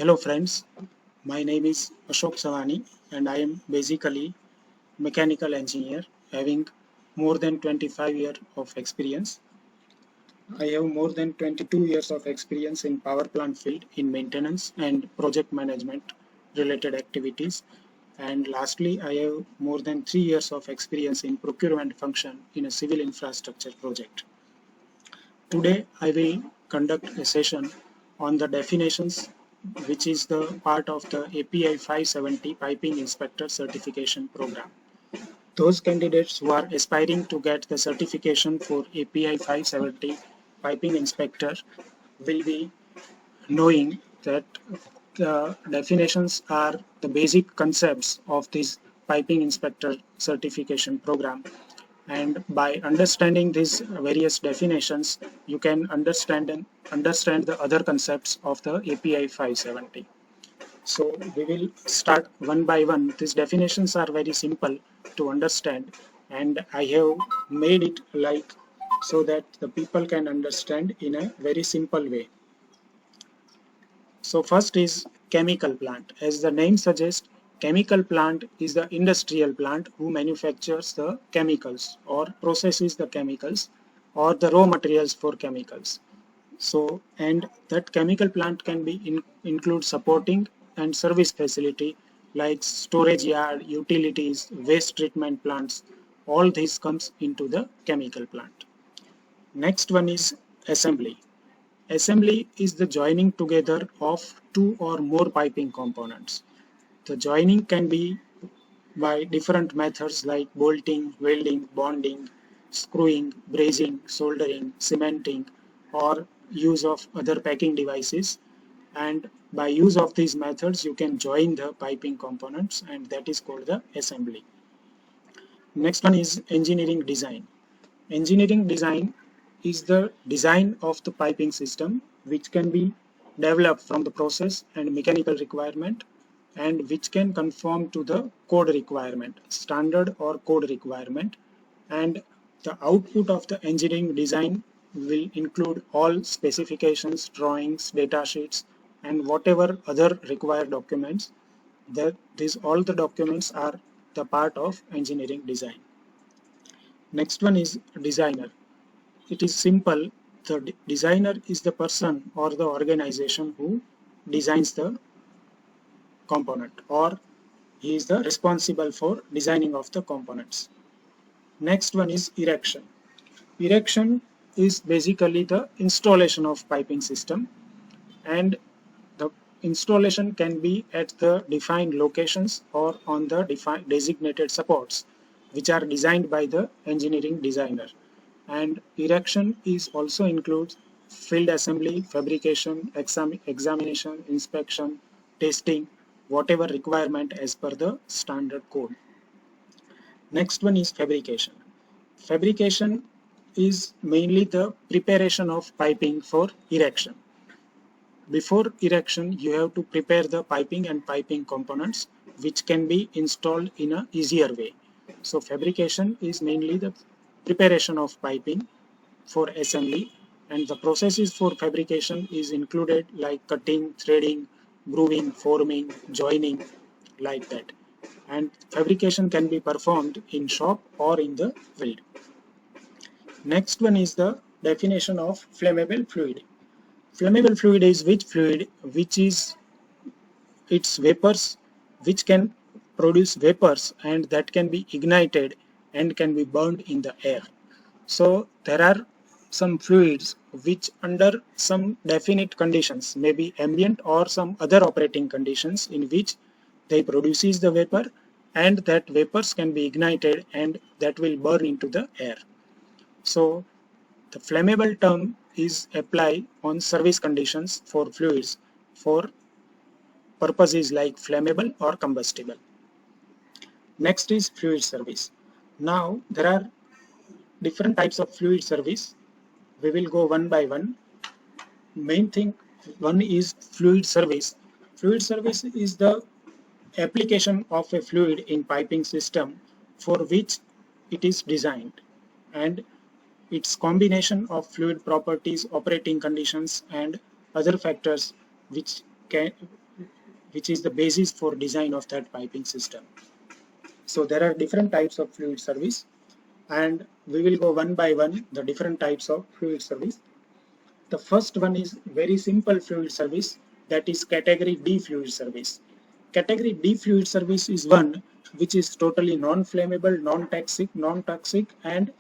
Hello friends, my name is Ashok Savani and I am basically mechanical engineer having more than 25 years of experience. I have more than 22 years of experience in power plant field in maintenance and project management related activities. And lastly, I have more than 3 years of experience in procurement function in a civil infrastructure project. Today, I will conduct a session on the definitions, which is the part of the API 570 Piping Inspector Certification Program. Those candidates who are aspiring to get the certification for API 570 Piping Inspector will be knowing that the definitions are the basic concepts of this piping inspector certification program, and by understanding these various definitions you can understand the other concepts of the API 570. So we will start one by one. These definitions are very simple to understand, and I have made it like so that the people can understand in a very simple way. So first is chemical plant. As the name suggests, chemical plant is the industrial plant who manufactures the chemicals or processes the chemicals or the raw materials for chemicals. So, and that chemical plant can be include supporting and service facility like storage yard, utilities, waste treatment plants. All this comes into the chemical plant. Next one is assembly. Assembly is the joining together of two or more piping components. The joining can be by different methods like bolting, welding, bonding, screwing, brazing, soldering, cementing, or use of other packing devices. And by use of these methods, you can join the piping components, and that is called the assembly. Next one is engineering design. Engineering design is the design of the piping system which can be developed from the process and mechanical requirement, and which can conform to the code requirement, standard or code requirement. And the output of the engineering design will include all specifications, drawings, data sheets, and whatever other required documents. That these all the documents are the part of engineering design. Next one is designer. It is simple. The designer is the person or the organization who designs the component, or he is the responsible for designing of the components. Next one is erection. Erection is basically the installation of piping system, and the installation can be at the defined locations or on the designated supports which are designed by the engineering designer. And erection is also includes field assembly, fabrication, examination, inspection, testing, whatever requirement as per the standard code. Next one is fabrication. Fabrication is mainly the preparation of piping for erection. Before erection, you have to prepare the piping and piping components which can be installed in a easier way. So fabrication is mainly the preparation of piping for assembly, and the processes for fabrication is included like cutting, threading, grooving, forming, joining, like that. And fabrication can be performed in shop or in the field. Next one is the definition of flammable fluid. Flammable fluid is which fluid which is its vapors, which can produce vapors and that can be ignited and can be burned in the air. So there are some fluids which under some definite conditions, maybe ambient or some other operating conditions, in which they produces the vapor and that vapors can be ignited and that will burn into the air. So the flammable term is applied on service conditions for fluids for purposes like flammable or combustible. Next is fluid service. Now there are different types of fluid service. We will go one by one. Main thing one is fluid service. Fluid service is the application of a fluid in piping system for which it is designed, and its combination of fluid properties, operating conditions, and other factors which can which is the basis for design of that piping system. So there are different types of fluid service, and we will go one by one the different types of fluid service. The first one is very simple fluid service, that is category D fluid service. Category D fluid service is one which is totally non-flammable, non-toxic, and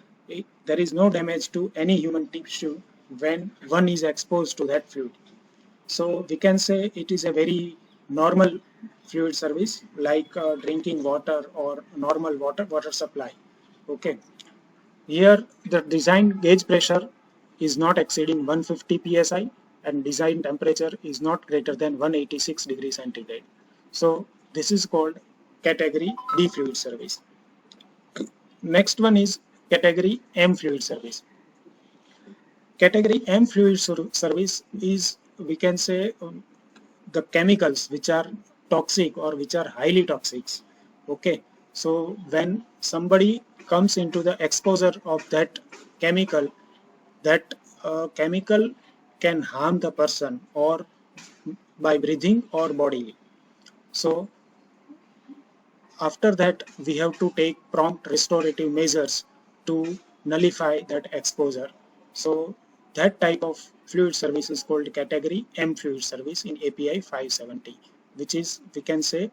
there is no damage to any human tissue when one is exposed to that fluid. So we can say it is a very normal fluid service, like drinking water or normal water supply. Okay. Here the design gauge pressure is not exceeding 150 psi and design temperature is not greater than 186 degrees centigrade. So this is called category D fluid service. Next one is category M fluid service. Category M fluid service is, we can say, the chemicals which are toxic or which are highly toxic. Okay, so when somebody comes into the exposure of that chemical can harm the person or by breathing or bodily. So after that we have to take prompt restorative measures to nullify that exposure. So that type of fluid service is called category M fluid service in API 570, which is, we can say,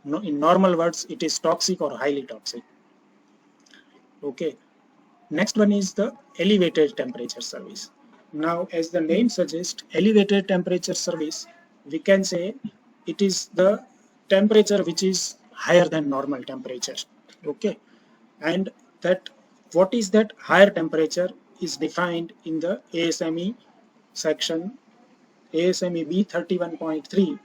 in normal words, it is toxic or highly toxic. Okay. Next one is the elevated temperature service. Now, as the name suggests, elevated temperature service, we can say it is the temperature which is higher than normal temperature. Okay. And that, what is that higher temperature is defined in the ASME section, ASME B31.3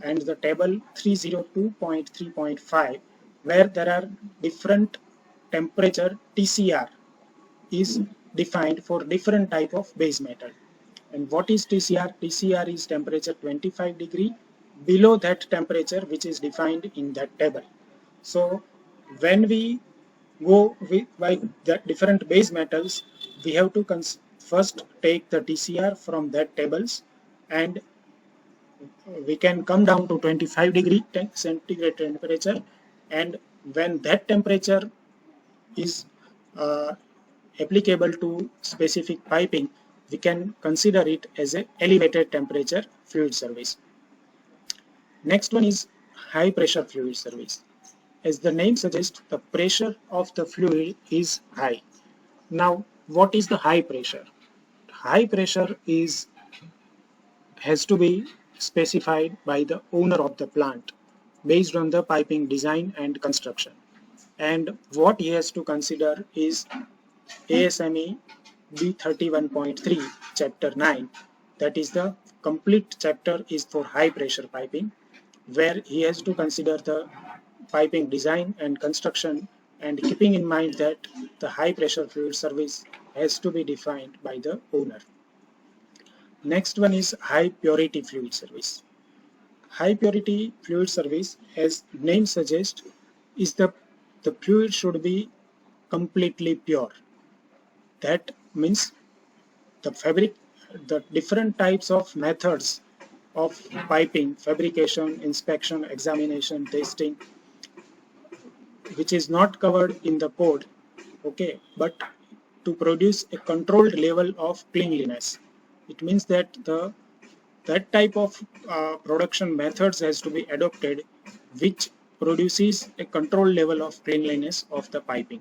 and the table 302.3.5, where there are different temperature TCR is defined for different type of base metal. And what is TCR? TCR is temperature 25 degree below that temperature which is defined in that table. So when we go with by the different base metals, we have to first take the TCR from that tables, and we can come down to 25 degree centigrade temperature, and when that temperature is applicable to specific piping, we can consider it as an elevated temperature fluid service. Next one is high pressure fluid service. As the name suggests, the pressure of the fluid is high. Now, what is the high pressure? High pressure has to be specified by the owner of the plant based on the piping design and construction. And what he has to consider is ASME B31.3 chapter 9, that is the complete chapter is for high pressure piping, where he has to consider the piping design and construction, and keeping in mind that the high pressure fluid service has to be defined by the owner. Next one is high purity fluid service. High purity fluid service, as name suggests, is the fluid should be completely pure. That means the different types of methods of piping, fabrication, inspection, examination, testing, which is not covered in the code, okay, but to produce a controlled level of cleanliness. It means that that type of production methods has to be adopted, which produces a controlled level of cleanliness of the piping.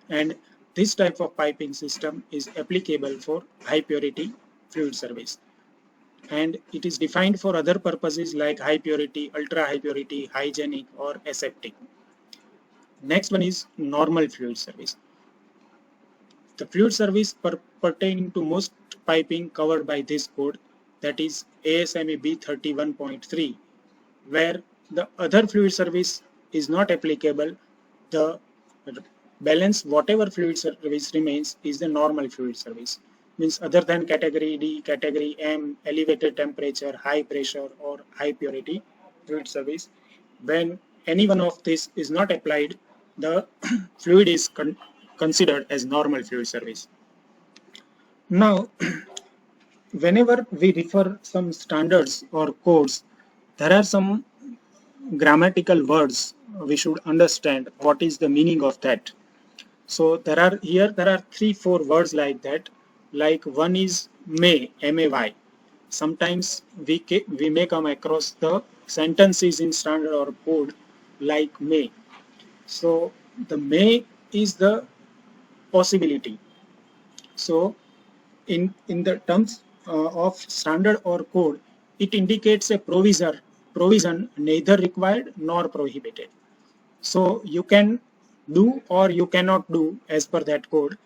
And this type of piping system is applicable for high purity fluid service. And it is defined for other purposes like high purity, ultra high purity, hygienic or aseptic. Next one is normal fluid service. The fluid service pertaining to most piping covered by this code, that is ASME B31.3, where the other fluid service is not applicable. The balance, whatever fluid service remains, is the normal fluid service. Means other than category D, category M, elevated temperature, high pressure or high purity fluid service, when any one of this is not applied, the fluid is considered as normal fluid service. Now, whenever we refer some standards or codes, There are some grammatical words we should understand what is the meaning of that. So there are 3-4 words like that. Like one is may, may. Sometimes we may come across the sentences in standard or code like may. So the may is the possibility. So in the terms of standard or code, it indicates a provision neither required nor prohibited. So you can do or you cannot do as per that code,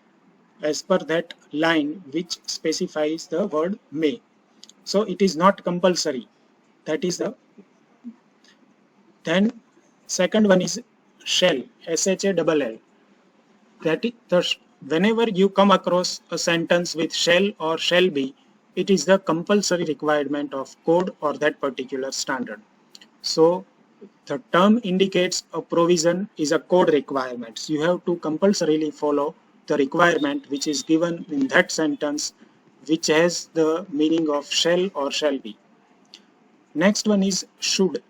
as per that line which specifies the word may. So it is not compulsory. That is the then second one is shall, shall. That is whenever you come across a sentence with shall or shall be, it is the compulsory requirement of code or that particular standard. So the term indicates a provision is a code requirement. So you have to compulsorily follow the requirement which is given in that sentence, which has the meaning of shall or shall be. Next one is should.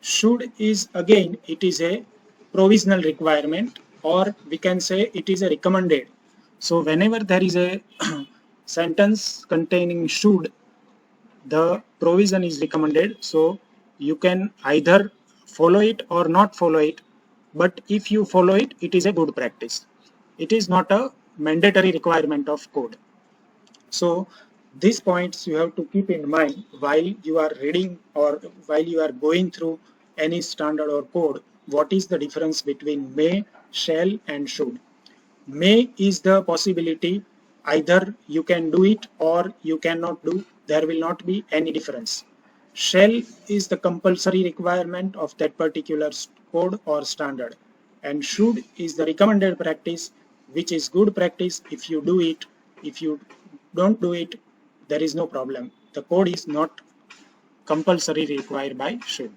Should is again, it is a provisional requirement, or we can say it is a recommended. So whenever there is a sentence containing should, the provision is recommended. So you can either follow it or not follow it, but if you follow it, it is a good practice. It is not a mandatory requirement of code. So these points you have to keep in mind while you are reading or while you are going through any standard or code. What is the difference between may, shall and should? May is the possibility, either you can do it or you cannot do, there will not be any difference. Shall is the compulsory requirement of that particular code or standard, and should is the recommended practice, which is good practice if you do it. If you don't do it, there is no problem. The code is not compulsory required by should.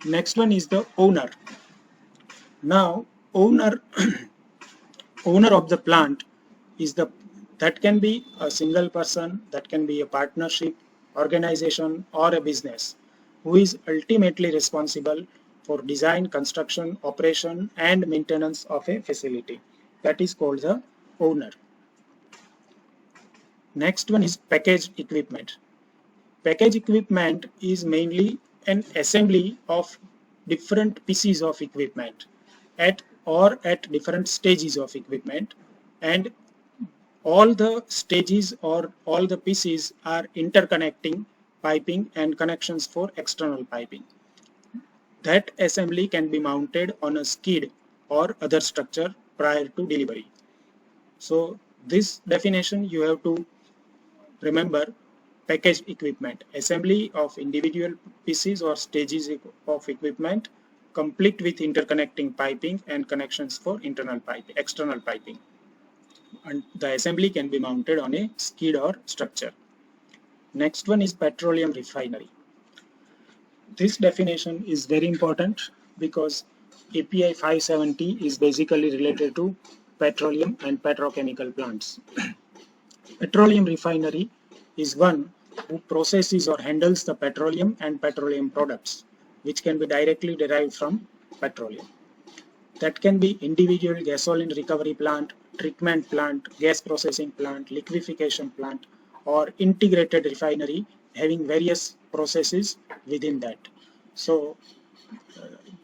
Next one is the owner. Now owner owner of the plant is the that can be a single person, that can be a partnership, organization or a business who is ultimately responsible for design, construction, operation and maintenance of a facility. That is called the owner. Next one is packaged equipment. Package equipment is mainly an assembly of different pieces of equipment at different stages of equipment, and all the stages or all the pieces are interconnecting piping and connections for external piping. That assembly can be mounted on a skid or other structure prior to delivery. So this definition you have to remember. Packaged equipment, assembly of individual pieces or stages of equipment, complete with interconnecting piping and connections for external piping. And the assembly can be mounted on a skid or structure. Next one is petroleum refinery. This definition is very important because API 570 is basically related to petroleum and petrochemical plants. Petroleum refinery is one who processes or handles the petroleum and petroleum products, which can be directly derived from petroleum. That can be individual gasoline recovery plant, treatment plant, gas processing plant, liquefaction plant, or integrated refinery having various processes within that. So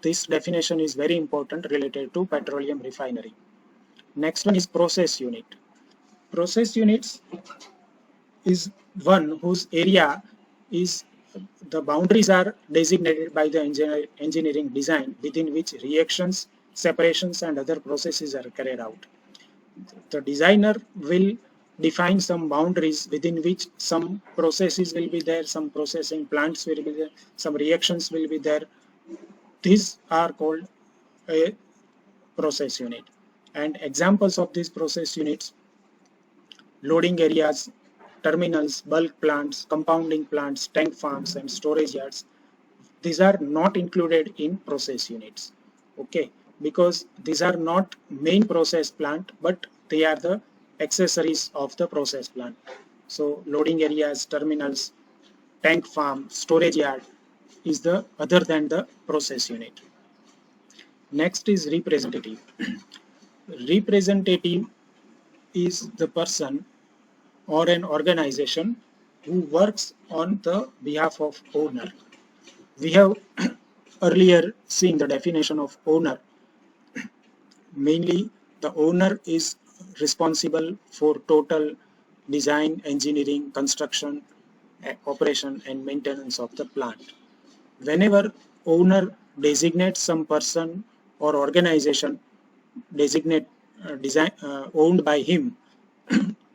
this definition is very important related to petroleum refinery. Next one is process unit. Process units is one whose area is the boundaries are designated by the engineering design within which reactions, separations and other processes are carried out. The designer will define some boundaries within which some processes will be there, some processing plants will be there, some reactions will be there. These are called a process unit. And examples of these process units: loading areas, terminals, bulk plants, compounding plants, tank farms and storage yards. These are not included in process units, okay, because these are not main process plant, but they are the accessories of the process plant. So loading areas, terminals, tank farm, storage yard, is the other than the process unit. Next is representative. Representative is the person or an organization who works on the behalf of owner. We have earlier seen the definition of owner. Mainly, the owner is responsible for total design, engineering, construction, operation, and maintenance of the plant. Whenever owner designates some person or organization owned by him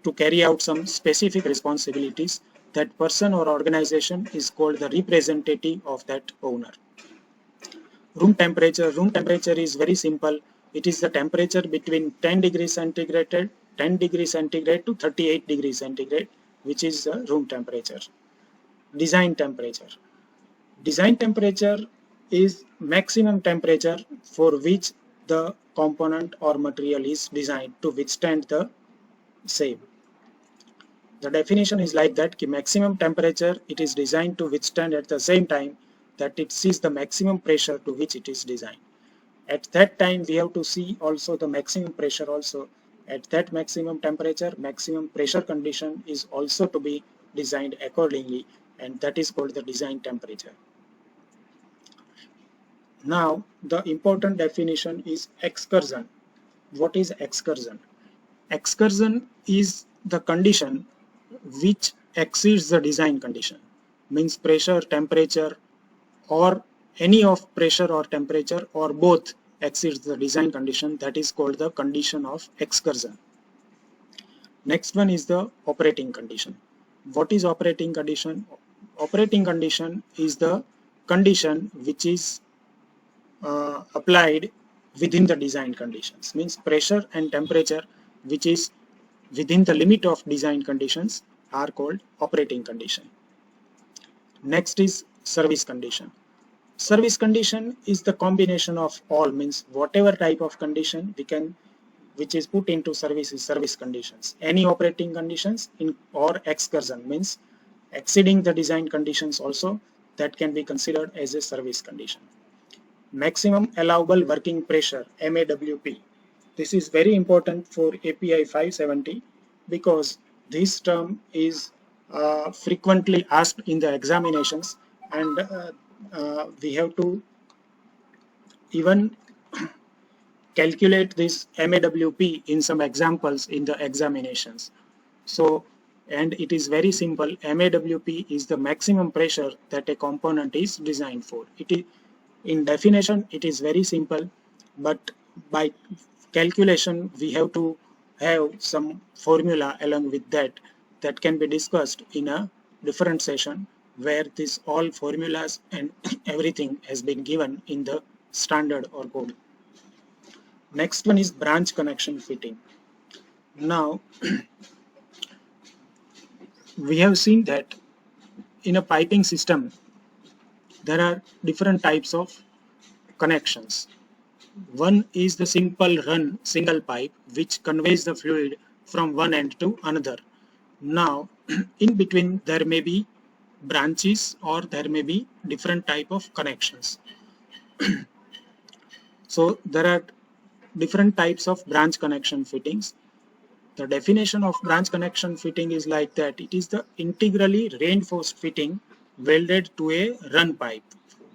to carry out some specific responsibilities, that person or organization is called the representative of that owner. Room temperature is very simple. It is the temperature between 10 degrees centigrade to 38 degrees centigrade, which is the room temperature. Design temperature is maximum temperature for which the component or material is designed to withstand the same. The definition is like that: maximum temperature it is designed to withstand at the same time that it sees the maximum pressure to which it is designed. At that time we have to see also the maximum pressure also. At that maximum temperature, maximum pressure condition is also to be designed accordingly, and that is called the design temperature. Now the important definition is excursion. What is excursion? Excursion is the condition which exceeds the design condition. Means pressure, temperature, or any of pressure or temperature or both exceeds the design condition. That is called the condition of excursion. Next one is the operating condition. What is operating condition? Operating condition is the condition which is applied within the design conditions. Means pressure and temperature which is within the limit of design conditions are called operating condition. Next is service condition. Service condition is the combination of all, means whatever type of condition which is put into service is service conditions. Any operating conditions or excursion, means exceeding the design conditions also, that can be considered as a service condition. Maximum allowable working pressure, MAWP. This is very important for API 570 because this term is frequently asked in the examinations, and we have to even calculate this MAWP in some examples in the examinations. So, and it is very simple. MAWP is the maximum pressure that a component is designed for. It is, in definition, it is very simple, but by calculation we have to have some formula along with that can be discussed in a different session, where this all formulas and everything has been given in the standard or code. Next one is branch connection fitting. Now we have seen that in a piping system there are different types of connections. One is the simple run single pipe which conveys the fluid from one end to another. Now in between there may be branches or there may be different type of connections. So there are different types of branch connection fittings. The definition of branch connection fitting is like that: it is the integrally reinforced fitting welded to a run pipe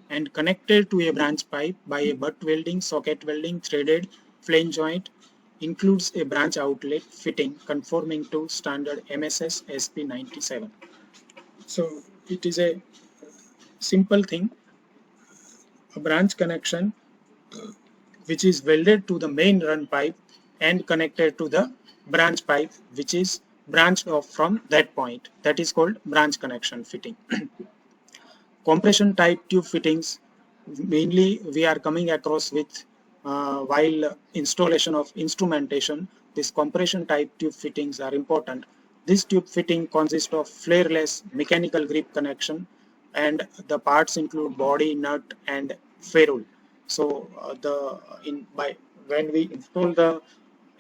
and connected to a branch pipe by a butt welding, socket welding, threaded flange joint. Includes a branch outlet fitting conforming to standard MSS SP 97. So it is a simple thing, a branch connection which is welded to the main run pipe and connected to the branch pipe which is branched off from that point. That is called branch connection fitting. Compression type tube fittings mainly we are coming across with while installation of instrumentation. These compression type tube fittings are important. This tube fitting consists of flareless mechanical grip connection, and the parts include body, nut, and ferrule. So when we install the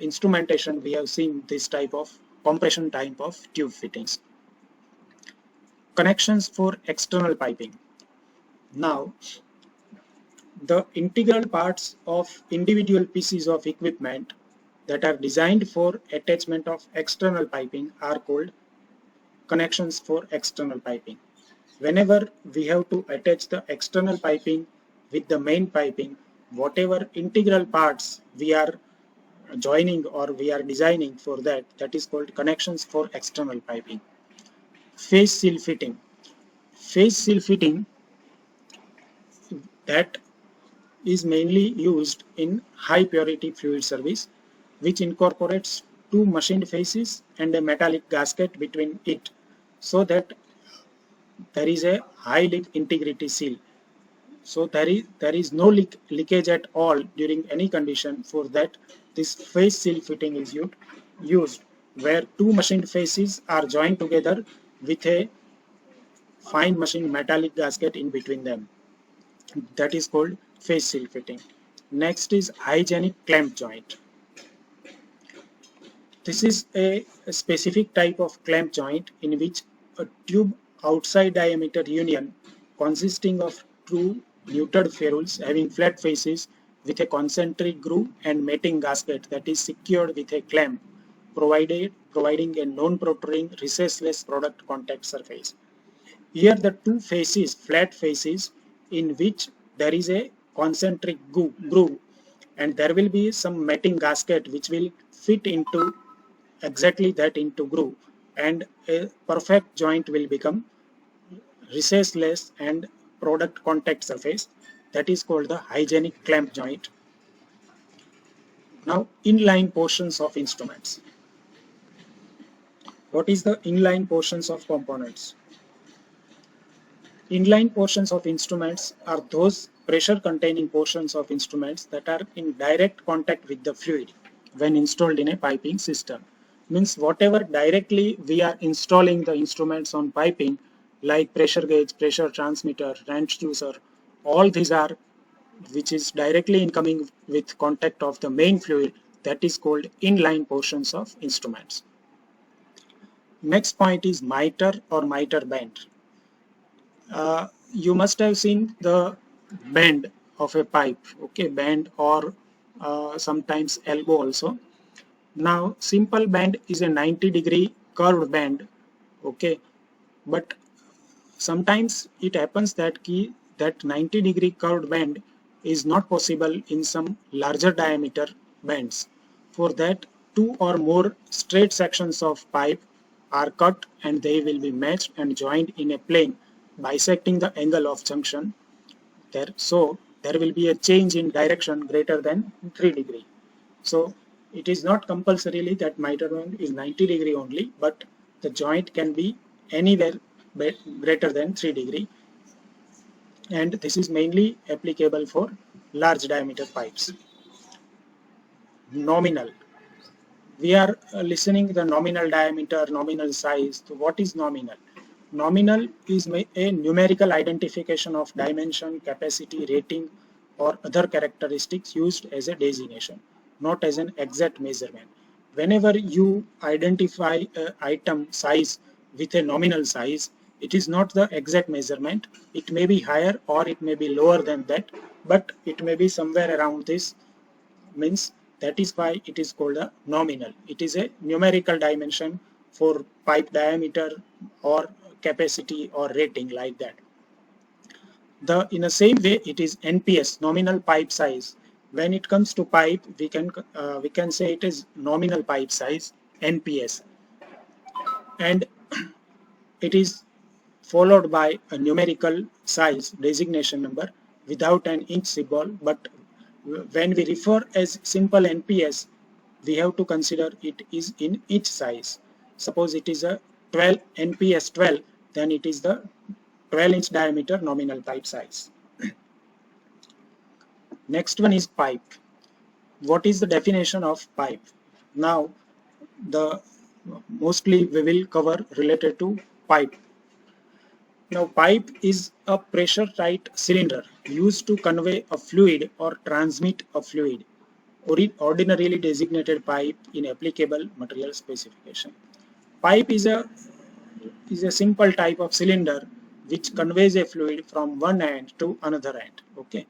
instrumentation, we have seen this type of compression type of tube fittings. Connections for external piping. Now, the integral parts of individual pieces of equipment that are designed for attachment of external piping are called connections for external piping. Whenever we have to attach the external piping with the main piping, whatever integral parts we are joining or we are designing for that, that is called connections for external piping. Phase seal fitting. Phase seal fitting, that is mainly used in high purity fluid service, which incorporates two machined faces and a metallic gasket between it, so that there is a high leak integrity seal. So there is no leakage at all during any condition. For that, this phase seal fitting is used, where two machined faces are joined together with a fine machined metallic gasket in between them. That is called phase seal fitting. Next is hygienic clamp joint. This is a specific type of clamp joint in which a tube outside diameter union consisting of two neutered ferrules having flat faces with a concentric groove and mating gasket that is secured with a clamp providing a non-protruding recessless product contact surface. Here the two faces, flat faces, in which there is a concentric groove, and there will be some mating gasket which will fit into exactly that into groove, and a perfect joint will become recessless and product contact surface. That is called the hygienic clamp joint. Now, inline portions of instruments. What is the inline portions of components? Inline portions of instruments are those pressure containing portions of instruments that are in direct contact with the fluid when installed in a piping system. Means whatever directly we are installing the instruments on piping, like pressure gauge, pressure transmitter, transducer, all these are which is directly incoming with contact of the main fluid, that is called inline portions of instruments. Next point is miter or miter bend. You must have seen the bend of a pipe, okay, bend or sometimes elbow also. Now, simple bend is a 90-degree curved bend, okay, but sometimes it happens that that 90-degree curved bend is not possible in some larger diameter bends. For that, two or more straight sections of pipe are cut and they will be matched and joined in a plane bisecting the angle of junction there. So there will be a change in direction greater than 3 degree. So it is not compulsorily that miter bend is 90-degree only, but the joint can be anywhere greater than 3 degree, and this is mainly applicable for large diameter pipes. Nominal. We are listening the nominal diameter, nominal size. So what is nominal? Nominal is a numerical identification of dimension, capacity, rating, or other characteristics used as a designation, not as an exact measurement. Whenever you identify an item size with a nominal size, it is not the exact measurement. It may be higher or it may be lower than that, but it may be somewhere around this. Means that is why it is called a nominal. It is a numerical dimension for pipe diameter or capacity or rating, like that. In the same way, it is NPS, nominal pipe size. When it comes to pipe, we can say it is nominal pipe size, NPS, and it is followed by a numerical size designation number without an inch symbol. But when we refer as simple NPS, we have to consider it is in inch size. Suppose it is a 12 NPS 12, then it is the 12-inch diameter nominal pipe size. Next one is pipe. What is the definition of pipe? Now, mostly we will cover related to pipe. Now, pipe is a pressure-tight cylinder used to convey a fluid or transmit a fluid, ordinarily designated pipe in applicable material specification. Pipe is a simple type of cylinder which conveys a fluid from one end to another end. Okay.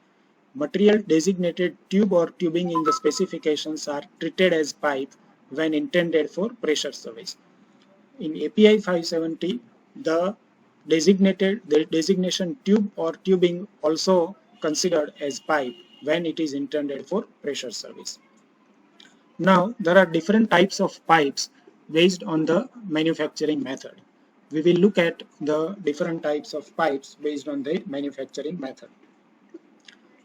Material designated tube or tubing in the specifications are treated as pipe when intended for pressure service. In API 570, the designation tube or tubing also considered as pipe when it is intended for pressure service. Now, there are different types of pipes based on the manufacturing method. We will look at the different types of pipes based on the manufacturing method.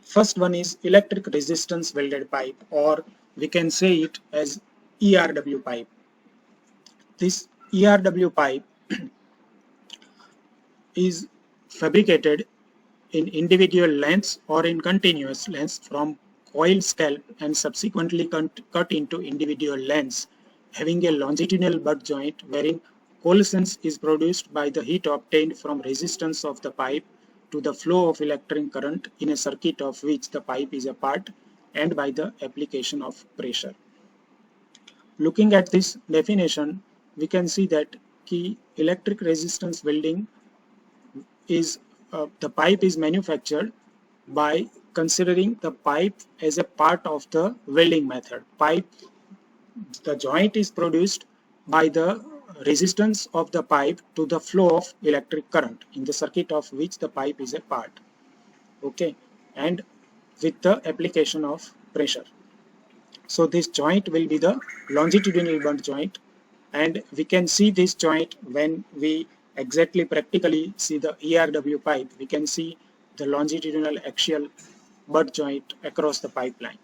First one is electric resistance welded pipe, or we can say it as ERW pipe. This ERW pipe is fabricated in individual lengths or in continuous lengths from coiled scalp and subsequently cut into individual lengths, having a longitudinal butt joint wherein coalescence is produced by the heat obtained from resistance of the pipe to the flow of electric current in a circuit of which the pipe is a part and by the application of pressure. Looking at this definition, we can see that key electric resistance welding is the pipe is manufactured by considering the pipe as a part of the welding method. The joint is produced by the resistance of the pipe to the flow of electric current in the circuit of which the pipe is a part. Okay, and with the application of pressure. So this joint will be the longitudinal butt joint, and we can see this joint when we exactly practically see the ERW pipe. We can see the longitudinal axial butt joint across the pipeline.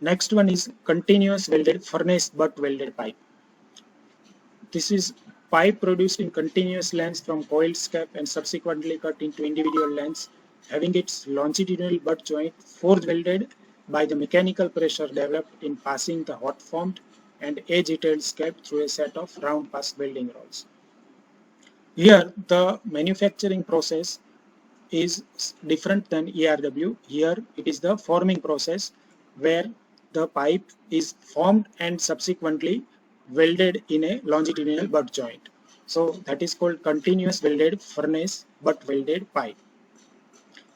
Next one is continuous welded furnace butt welded pipe. This is pipe produced in continuous lengths from coiled scalp and subsequently cut into individual lengths, having its longitudinal butt joint forge welded by the mechanical pressure developed in passing the hot formed and age-heated scalp through a set of round pass welding rolls. Here the manufacturing process is different than ERW. Here it is the forming process where the pipe is formed and subsequently welded in a longitudinal butt joint. So that is called continuous welded furnace butt welded pipe.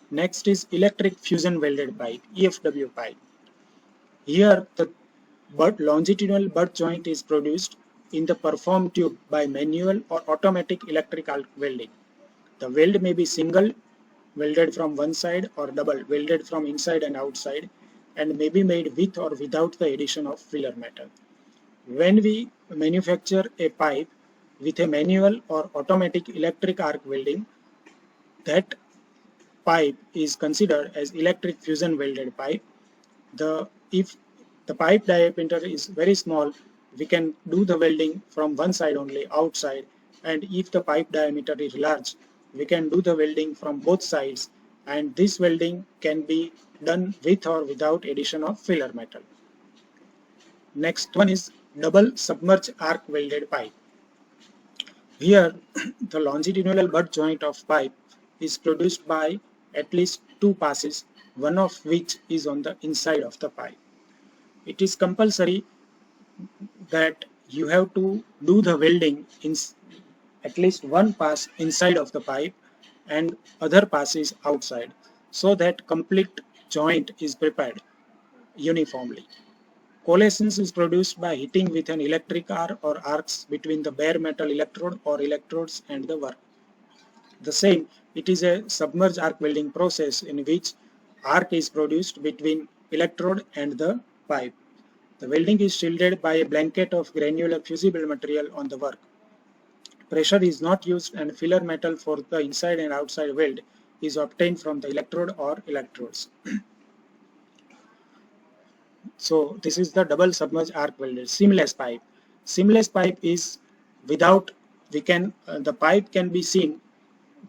Next is electric fusion welded pipe, EFW pipe. Here the longitudinal butt joint is produced in the performed tube by manual or automatic electric arc welding. The weld may be single welded from one side or double welded from inside and outside, and may be made with or without the addition of filler metal. When we manufacture a pipe with a manual or automatic electric arc welding, that pipe is considered as electric fusion welded pipe. If the pipe diameter is very small, we can do the welding from one side only, outside, and if the pipe diameter is large, we can do the welding from both sides, and this welding can be done with or without addition of filler metal. Next one is double submerged arc welded pipe. Here the longitudinal butt joint of pipe is produced by at least two passes, one of which is on the inside of the pipe. It is compulsory that you have to do the welding in at least one pass inside of the pipe and other passes outside, so that complete joint is prepared uniformly. Coalescence is produced by heating with an electric arc or arcs between the bare metal electrode or electrodes and the work. The same, it is a submerged arc welding process in which arc is produced between electrode and the pipe. The welding is shielded by a blanket of granular fusible material on the work. Pressure is not used and filler metal for the inside and outside weld is obtained from the electrode or electrodes. So this is the double submerged arc welded seamless pipe. Seamless pipe is without, the pipe can be seen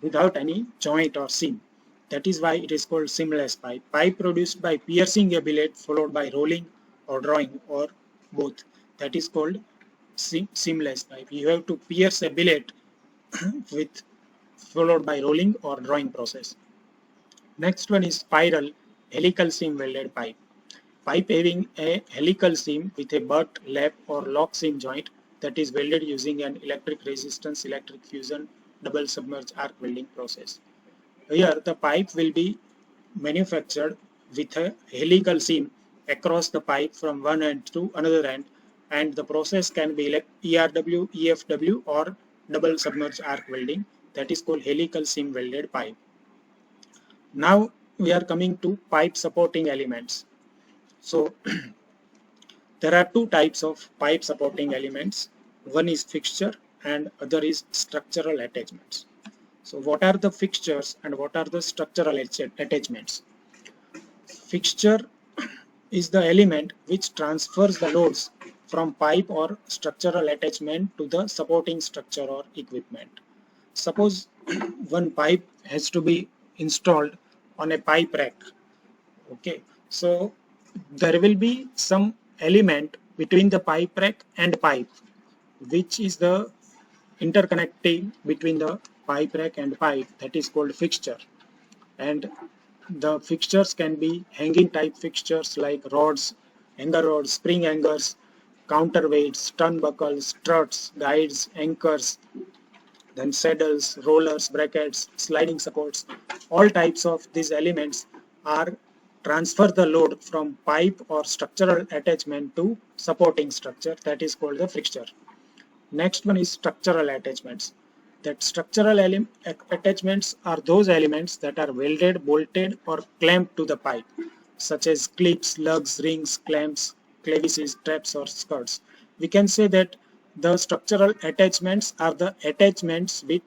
without any joint or seam. That is why it is called seamless pipe. Pipe produced by piercing a billet followed by rolling or drawing or both. That is called seamless pipe. You have to pierce a billet with followed by rolling or drawing process. Next one is spiral helical seam welded pipe. Pipe having a helical seam with a butt, lap or lock seam joint that is welded using an electric resistance electric fusion double submerged arc welding process. Here the pipe will be manufactured with a helical seam across the pipe from one end to another end, and the process can be like ERW, EFW or double submerged arc welding, that is called helical seam welded pipe. Now we are coming to pipe supporting elements. So there are two types of pipe supporting elements. One is fixture and other is structural attachments. So what are the fixtures and what are the structural attachments? Fixture is the element which transfers the loads from pipe or structural attachment to the supporting structure or equipment. Suppose one pipe has to be installed on a pipe rack. Okay, so there will be some element between the pipe rack and pipe, which is the interconnecting between the pipe rack and pipe, that is called fixture. And the fixtures can be hanging type fixtures like rods, hanger rods, spring hangers, counterweights, turnbuckles, struts, guides, anchors, then saddles, rollers, brackets, sliding supports. All types of these elements are transfer the load from pipe or structural attachment to supporting structure, that is called the fixture. Next one is structural attachments. That structural attachments are those elements that are welded, bolted or clamped to the pipe, such as clips, lugs, rings, clamps, clavices, straps or skirts. We can say that the structural attachments are the attachments which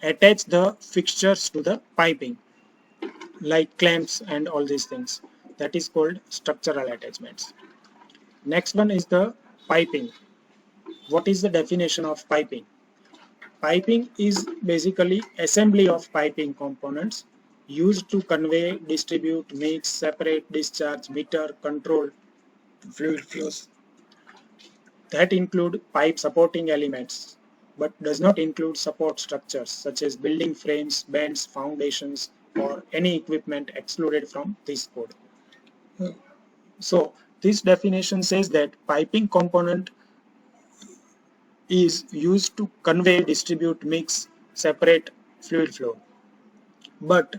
attach the fixtures to the piping, like clamps and all these things. That is called structural attachments. Next one is the piping. What is the definition of piping? Piping is basically assembly of piping components used to convey, distribute, mix, separate, discharge, meter, control fluid flows. That include pipe supporting elements, but does not include support structures such as building frames, bands, foundations, or any equipment excluded from this code. So this definition says that piping component is used to convey, distribute, mix, separate fluid flow. But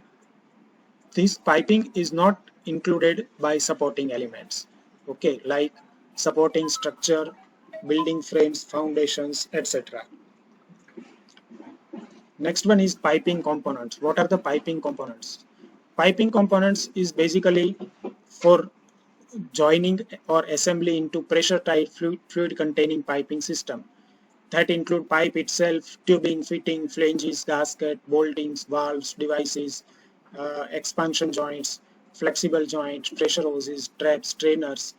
this piping is not included by supporting elements. Okay, like supporting structure, building frames, foundations, etc. Next one is piping components. What are the piping components? Piping components is basically for joining or assembly into pressure tight fluid containing piping system. That include pipe itself, tubing, fitting, flanges, gasket, boltings, valves, devices, expansion joints, flexible joints, pressure hoses, traps, strainers,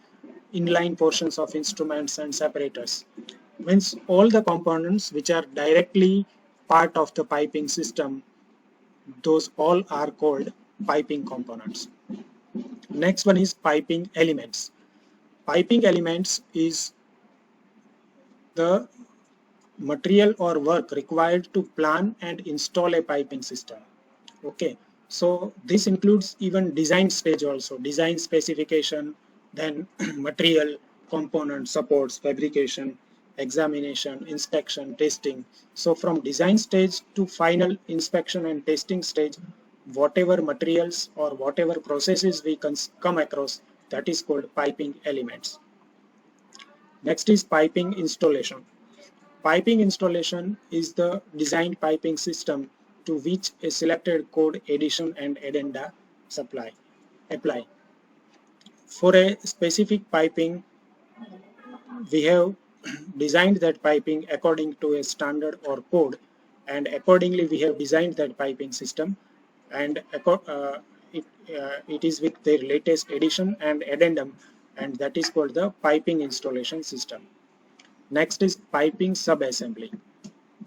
inline portions of instruments and separators. Means all the components which are directly part of the piping system, those all are called piping components. Next one is piping elements. Piping elements is the material or work required to plan and install a piping system. Okay, so this includes even design stage also, design specification, then material, component, supports, fabrication, examination, inspection, testing. So from design stage to final inspection and testing stage, whatever materials or whatever processes we can come across, that is called piping elements. Next is piping installation. Piping installation is the designed piping system to which a selected code addition and addenda apply. For a specific piping, we have designed that piping according to a standard or code, and accordingly we have designed that piping system, and it is with their latest addition and addendum, and that is called the piping installation system. Next is piping subassembly.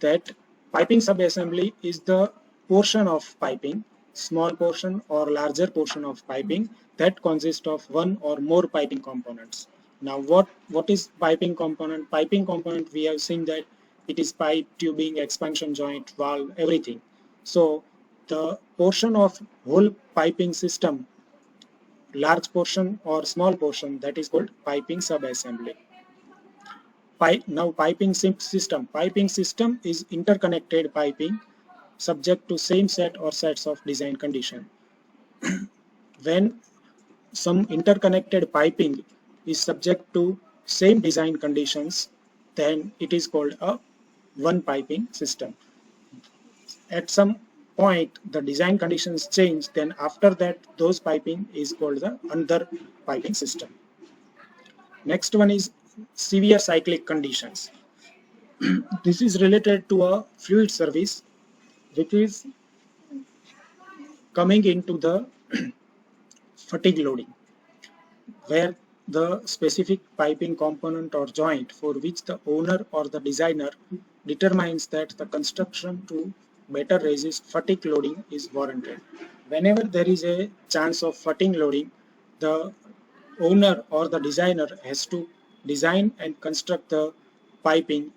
That piping subassembly is the portion of piping, small portion or larger portion of piping that consists of one or more piping components. Now what is piping component? Piping component, we have seen that it is pipe, tubing, expansion joint, valve, everything. So the portion of whole piping system, large portion or small portion, that is called piping subassembly. Now piping system. Piping system is interconnected piping subject to same set or sets of design condition. When some interconnected piping is subject to same design conditions, then it is called a one piping system. At some point the design conditions change, then after that those piping is called the another piping system. Next one is severe cyclic conditions. This is related to a fluid service which is coming into the fatigue loading, where the specific piping component or joint for which the owner or the designer determines that the construction to better resist fatigue loading is warranted. Whenever there is a chance of fatigue loading, the owner or the designer has to design and construct the piping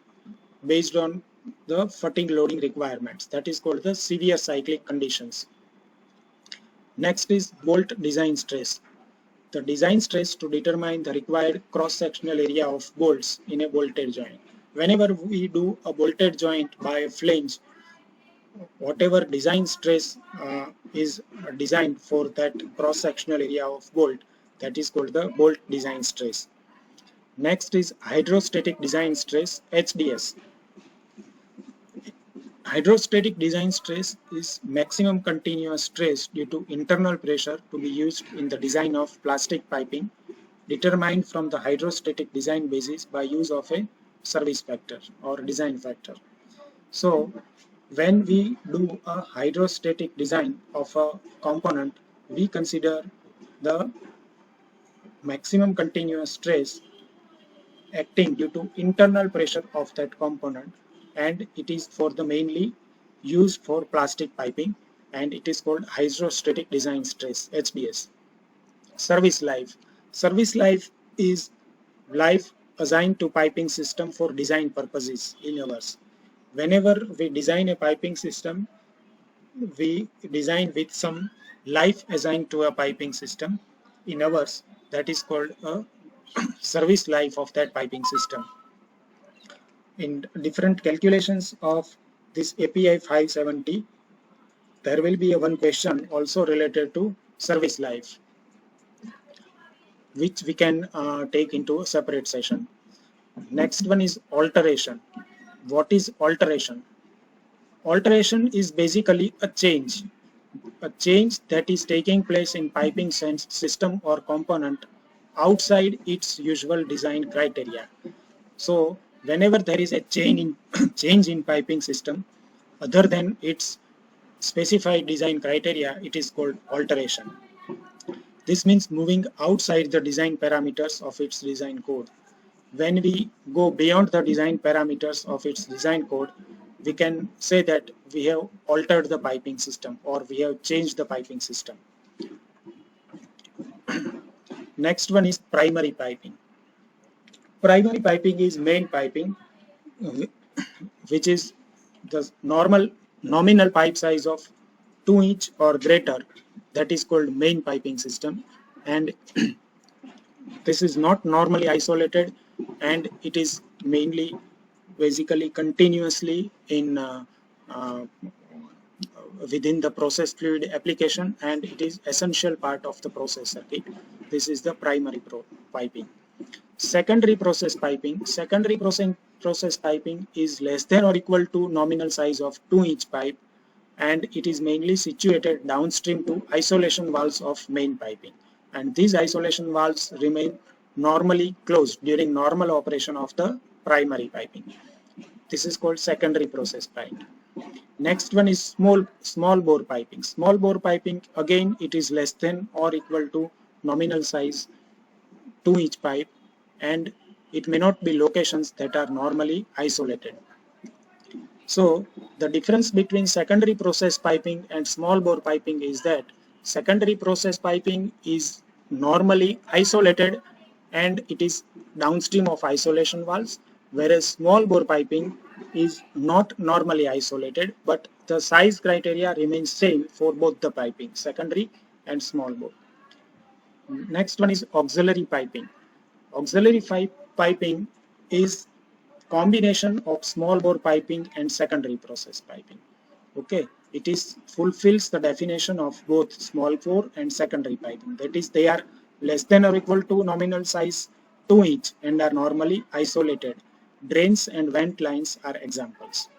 based on the fatigue loading requirements. That is called the severe cyclic conditions. Next is bolt design stress. The design stress to determine the required cross-sectional area of bolts in a bolted joint. Whenever we do a bolted joint by a flange, whatever design stress is designed for that cross-sectional area of bolt, that is called the bolt design stress. Next is hydrostatic design stress, HDS. Hydrostatic design stress is maximum continuous stress due to internal pressure to be used in the design of plastic piping, determined from the hydrostatic design basis by use of a service factor or design factor. So when we do a hydrostatic design of a component, we consider the maximum continuous stress acting due to internal pressure of that component, and it is for the mainly used for plastic piping, and it is called hydrostatic design stress, HDS. Service life. Service life is life assigned to piping system for design purposes in hours. Whenever we design a piping system, we design with some life assigned to a piping system in hours. That is called a service life of that piping system. In different calculations of this API 570, there will be one question also related to service life, which we can take into a separate session. Next one is alteration. What is alteration? Alteration is basically a change that is taking place in piping system or component outside its usual design criteria. So whenever there is a change in piping system other than its specified design criteria, it is called alteration. This means moving outside the design parameters of its design code. When we go beyond the design parameters of its design code, we can say that we have altered the piping system or we have changed the piping system. Next one is primary piping. Primary piping is main piping, which is the nominal pipe size of 2 inch or greater. That is called main piping system, and this is not normally isolated, and it is mainly basically continuously in within the process fluid application, and it is essential part of the process circuit. This is the primary piping. Secondary process piping. Secondary process piping is less than or equal to nominal size of 2 inch pipe, and it is mainly situated downstream to isolation valves of main piping, and these isolation valves remain normally closed during normal operation of the primary piping. This is called secondary process piping. Next one is small bore piping. Small bore piping, again it is less than or equal to nominal size 2 inch pipe, and it may not be locations that are normally isolated. So the difference between secondary process piping and small bore piping is that secondary process piping is normally isolated and it is downstream of isolation valves, whereas small bore piping is not normally isolated, but the size criteria remains same for both the piping, secondary and small bore. Next one is auxiliary piping. Auxiliary piping is combination of small bore piping and secondary process piping. Okay, it is fulfills the definition of both small bore and secondary piping. That is, they are less than or equal to nominal size 2 inch and are normally isolated. Drains and vent lines are examples.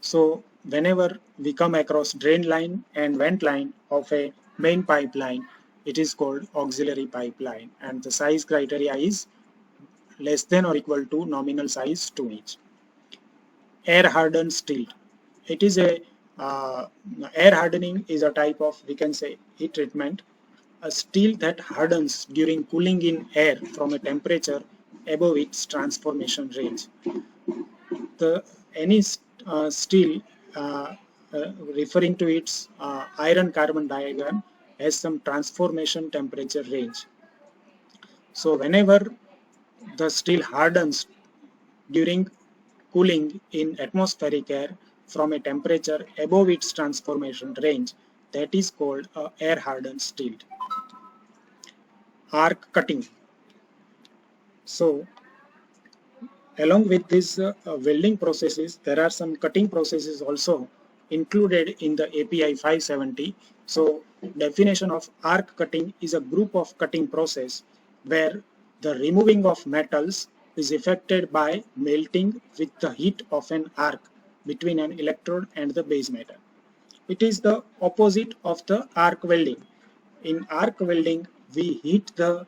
So whenever we come across drain line and vent line of a main pipeline, it is called auxiliary pipeline, and the size criteria is less than or equal to nominal size 2 inch. Air hardened steel. It is a air hardening is a type of, we can say, heat treatment. A steel that hardens during cooling in air from a temperature above its transformation range. The any steel referring to its iron carbon diagram has some transformation temperature range. So whenever the steel hardens during cooling in atmospheric air from a temperature above its transformation range, that is called air hardened steel. Arc cutting. So along with these welding processes, there are some cutting processes also included in the API 570. So definition of arc cutting is a group of cutting process where the removing of metals is effected by melting with the heat of an arc between an electrode and the base metal. It is the opposite of the arc welding. In arc welding, we heat the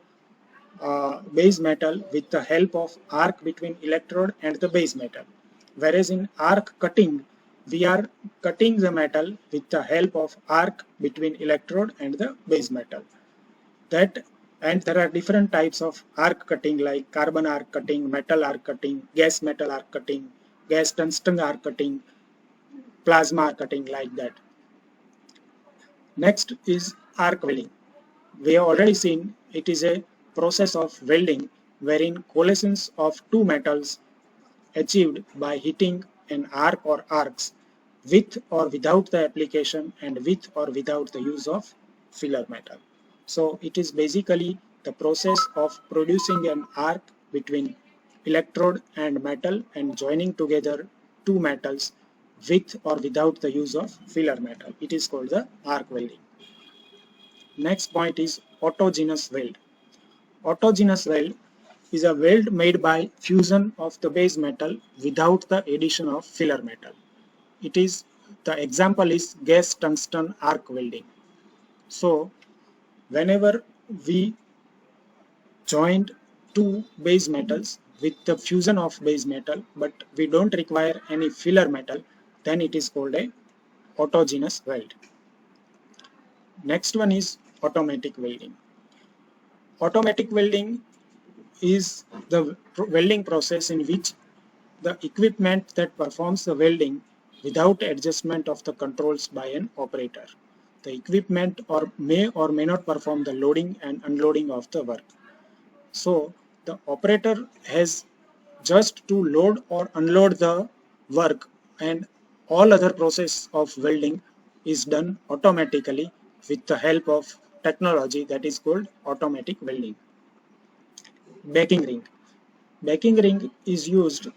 base metal with the help of arc between electrode and the base metal. Whereas in arc cutting, we are cutting the metal with the help of arc between electrode and the base metal. And there are different types of arc cutting like carbon arc cutting, metal arc cutting, gas metal arc cutting, gas tungsten arc cutting, plasma arc cutting, like that. Next is arc welding. We have already seen it is a process of welding wherein coalescence of two metals achieved by heating an arc or arcs with or without the application and with or without the use of filler metal. So it is basically the process of producing an arc between electrode and metal and joining together two metals with or without the use of filler metal. It is called the arc welding. Next point is autogenous weld. Autogenous weld is a weld made by fusion of the base metal without the addition of filler metal. It is, the example is gas tungsten arc welding. So whenever we joined two base metals with the fusion of base metal, but we don't require any filler metal, then it is called a autogenous weld. Next one is automatic welding. Automatic welding is the welding process in which the equipment that performs the welding without adjustment of the controls by an operator. The equipment may or may not perform the loading and unloading of the work. So the operator has just to load or unload the work, and all other process of welding is done automatically with the help of technology that is called automatic welding. Backing ring. Backing ring is used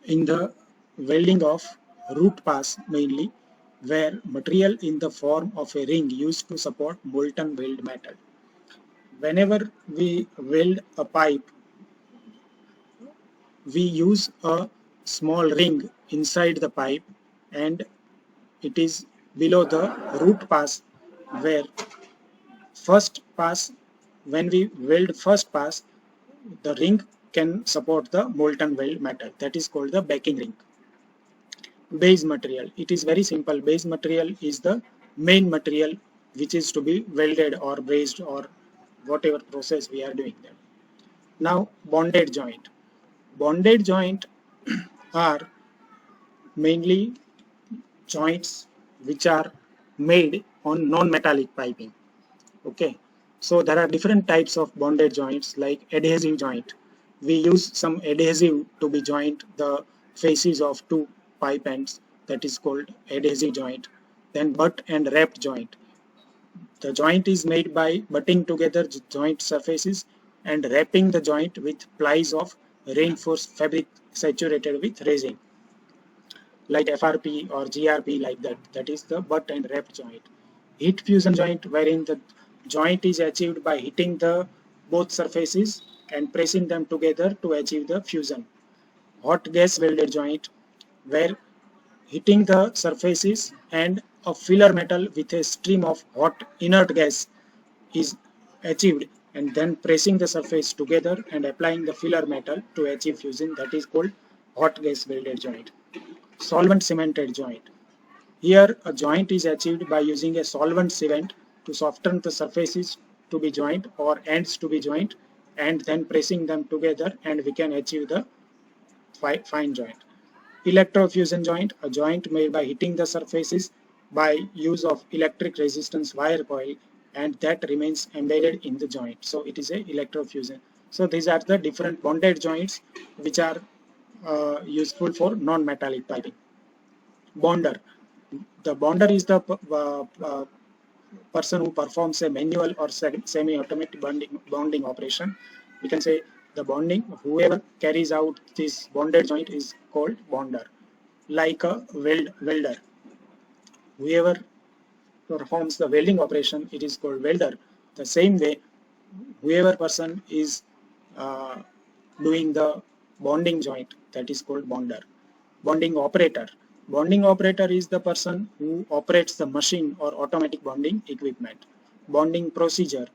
in the welding of root pass mainly, where material in the form of a ring used to support molten weld metal. Whenever we weld a pipe, we use a small ring inside the pipe, and it is below the root pass, where first pass, when we weld first pass, the ring can support the molten weld metal. That is called the backing ring. Base material. It is very simple. Base material is the main material which is to be welded or brazed or whatever process we are doing there. Now bonded joint. Bonded joint are mainly joints which are made on non-metallic piping. Okay, so there are different types of bonded joints like adhesive joint. We use some adhesive to be joined the faces of two pipe ends, that is called adhesive joint. Then butt and wrapped joint. The joint is made by butting together joint surfaces and wrapping the joint with plies of reinforced fabric saturated with resin, like FRP or GRP, like that. That is the butt and wrap joint. Heat fusion joint, wherein the joint is achieved by hitting the both surfaces and pressing them together to achieve the fusion. Hot gas welded joint, where hitting the surfaces and a filler metal with a stream of hot inert gas is achieved, and then pressing the surface together and applying the filler metal to achieve fusion, that is called hot gas welded joint. Solvent cemented joint. Here a joint is achieved by using a solvent cement to soften the surfaces to be joined or ends to be joined, and then pressing them together, and we can achieve the fine joint. Electrofusion joint, a joint made by hitting the surfaces by use of electric resistance wire coil, and that remains embedded in the joint. So it is a electrofusion. So these are the different bonded joints which are useful for non-metallic piping. Bonder. The bonder is the person who performs a manual or semi-automatic bonding operation. We can say the bonding, whoever carries out this bonded joint is called bonder. Like a welder, whoever performs the welding operation, it is called welder. The same way, whoever person is doing the bonding joint, that is called bonder. Bonding operator. Bonding operator is the person who operates the machine or automatic bonding equipment. Bonding procedure.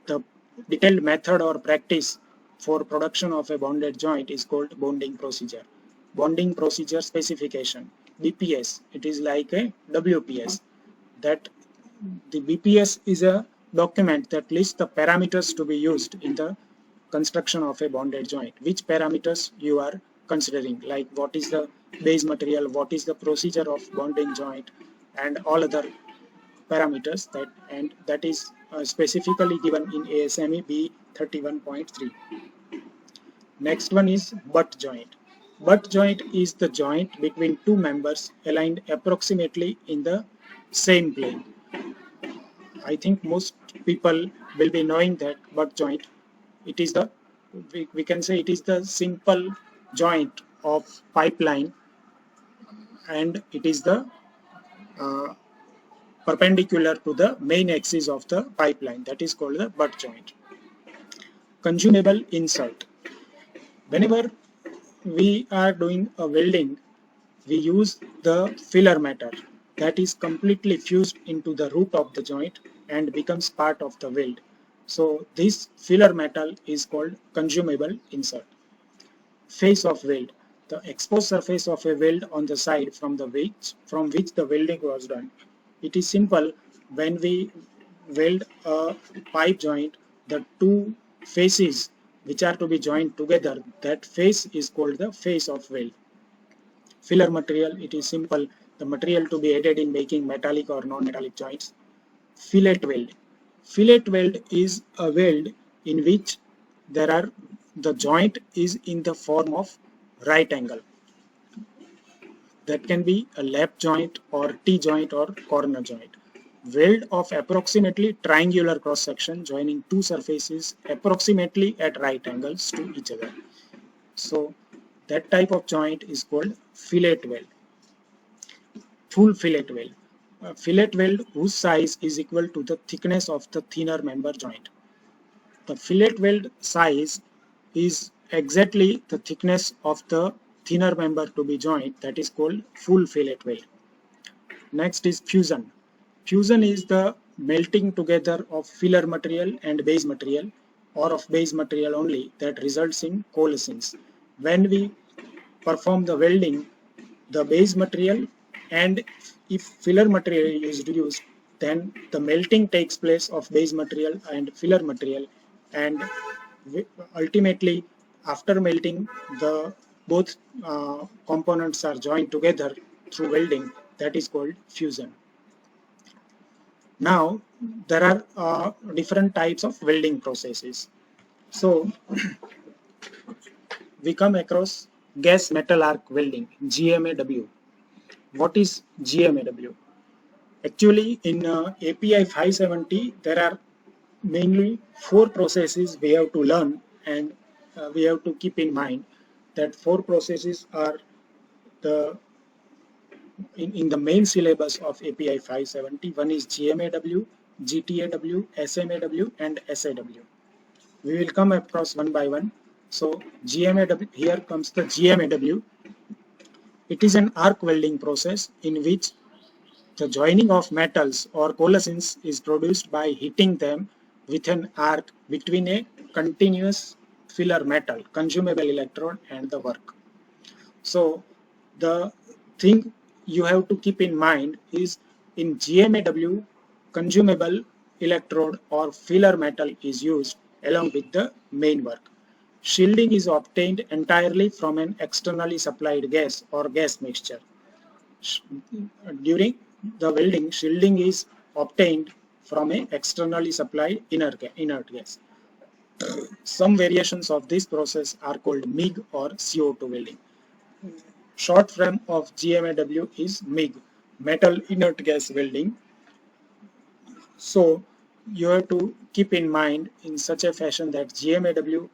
The detailed method or practice for production of a bonded joint is called bonding procedure. Bonding procedure specification. BPS. It is like a WPS. That the BPS is a document that lists the parameters to be used in the construction of a bonded joint. Which parameters you are considering, like what is the base material, what is the procedure of bonding joint, and all other parameters that is specifically given in ASME B31.3. Next one is butt joint. Butt joint is the joint between two members aligned approximately in the same plane. I think most people will be knowing that butt joint, it is the, we can say it is the simple joint of pipeline, and it is the perpendicular to the main axis of the pipeline, that is called the butt joint. Consumable insert. Whenever we are doing a welding, we use the filler metal that is completely fused into the root of the joint and becomes part of the weld. So this filler metal is called consumable insert. Face of weld. The exposed surface of a weld on the side from which the welding was done. It is simple. When we weld a pipe joint, the two faces which are to be joined together, that face is called the face of weld. Filler material, it is simple. The material to be added in making metallic or non-metallic joints. Fillet weld. Fillet weld is a weld in which the joint is in the form of right angle. That can be a lap joint or T-joint or corner joint. Weld of approximately triangular cross section joining two surfaces approximately at right angles to each other. So that type of joint is called fillet weld. Full fillet weld. A fillet weld whose size is equal to the thickness of the thinner member joint. The fillet weld size is exactly the thickness of the thinner member to be joined, that is called full fillet weld. Next is fusion. Fusion is the melting together of filler material and base material, or of base material only, that results in coalescence. When we perform the welding, the base material, and if filler material is used, then the melting takes place of base material and filler material, and ultimately after melting, the both components are joined together through welding, that is called fusion. Now there are different types of welding processes. So we come across gas metal arc welding, GMAW. What is GMAW? Actually in API 570 there are mainly 4 processes we have to learn, and we have to keep in mind that 4 processes are the in the main syllabus of API 570. One is GMAW, GTAW, SMAW, and SAW. We will come across one by one. So GMAW, here comes the GMAW. It is an arc welding process in which the joining of metals or coalescence is produced by heating them with an arc between a continuous filler metal, consumable electrode, and the work. So the thing you have to keep in mind is in GMAW, consumable electrode or filler metal is used along with the main work. Shielding is obtained entirely from an externally supplied gas or gas mixture. During the welding, shielding is obtained from an externally supplied inert gas. Some variations of this process are called MIG or CO2 welding. Short form of GMAW is MIG, metal inert gas welding. So you have to keep in mind in such a fashion that GMAW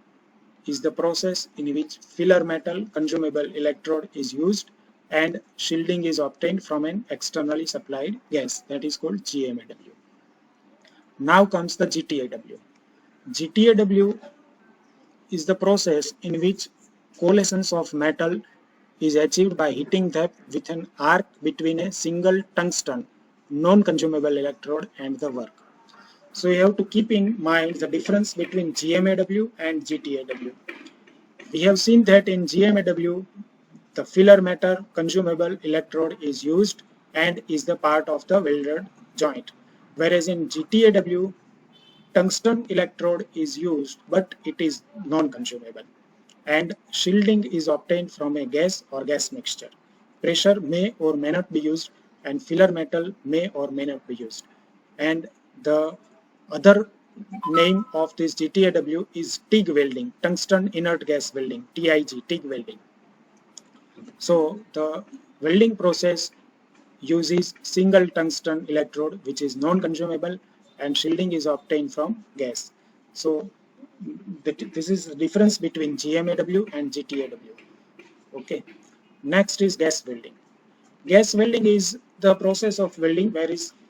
is the process in which filler metal consumable electrode is used and shielding is obtained from an externally supplied gas, that is called GMAW. Now comes the GTAW. GTAW is the process in which coalescence of metal is achieved by heating them with an arc between a single tungsten non-consumable electrode and the work. So you have to keep in mind the difference between GMAW and GTAW. We have seen that in GMAW, the filler metal consumable electrode is used and is the part of the welded joint. Whereas in GTAW, tungsten electrode is used, but it is non-consumable. And shielding is obtained from a gas or gas mixture. Pressure may or may not be used, and filler metal may or may not be used. And the other name of this GTAW is TIG welding, tungsten inert gas welding, TIG, TIG welding. So the welding process uses single tungsten electrode which is non-consumable and shielding is obtained from gas. So this is the difference between GMAW and GTAW. Okay. Next is gas welding. Gas welding is the process of welding where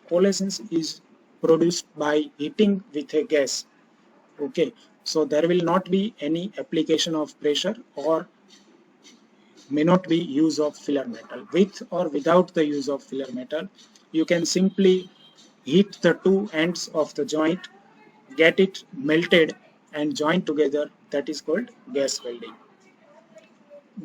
coalescence is produced by heating with a gas. Okay, so there will not be any application of pressure or may not be use of filler metal. With or without the use of filler metal, you can simply heat the two ends of the joint, get it melted and joined together. That is called gas welding.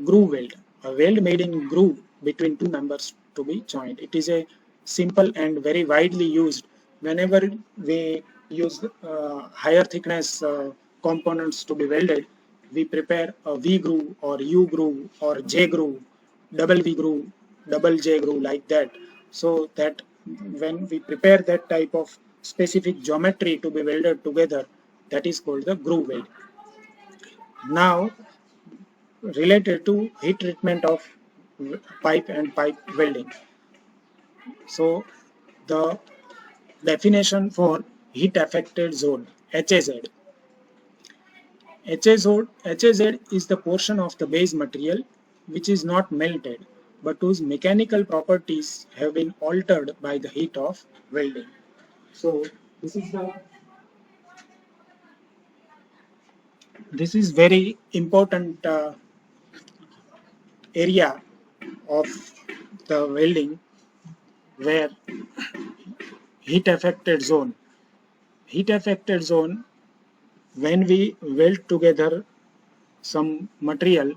Groove weld, a weld made in groove between two members to be joined. It is a simple and very widely used whenever we use higher thickness components to be welded. We prepare a V groove or U groove or J groove, double V groove, double J groove, like that. So that when we prepare that type of specific geometry to be welded together, that is called the groove weld. Now, related to heat treatment of pipe and pipe welding. So the definition for heat affected zone, HAZ. HAZ is the portion of the base material which is not melted but whose mechanical properties have been altered by the heat of welding. So this is very important area of the welding where heat affected zone. Heat affected zone, when we weld together some material,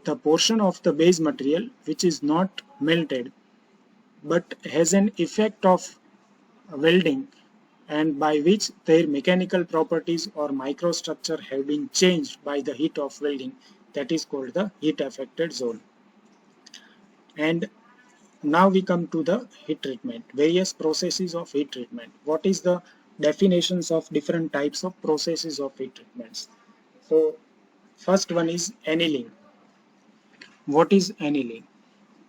the portion of the base material which is not melted but has an effect of welding and by which their mechanical properties or microstructure have been changed by the heat of welding, that is called the heat affected zone. And now we come to the heat treatment, various processes of heat treatment. What is the definitions of different types of processes of heat treatments? So first one is annealing. What is annealing?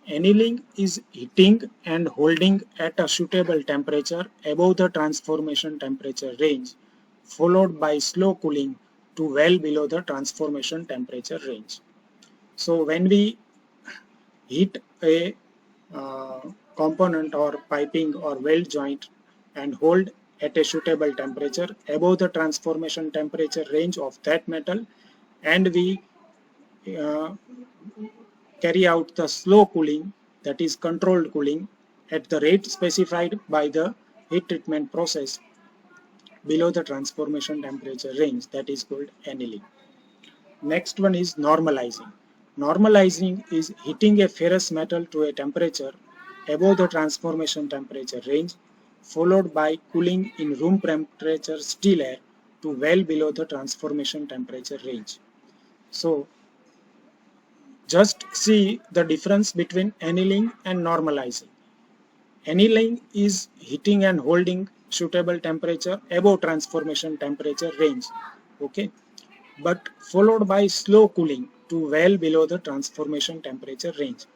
Annealing is heating and holding at a suitable temperature above the transformation temperature range, followed by slow cooling to well below the transformation temperature range. So when we heat a component or piping or weld joint and hold at a suitable temperature above the transformation temperature range of that metal, and we uh, carry out the slow cooling, that is controlled cooling, at the rate specified by the heat treatment process below the transformation temperature range, that is called annealing. Next one is normalizing. Normalizing is heating a ferrous metal to a temperature above the transformation temperature range, followed by cooling in room temperature still air to well below the transformation temperature range. So just see the difference between annealing and normalizing. Annealing is heating and holding suitable temperature above transformation temperature range. Okay, but followed by slow cooling to well below the transformation temperature range.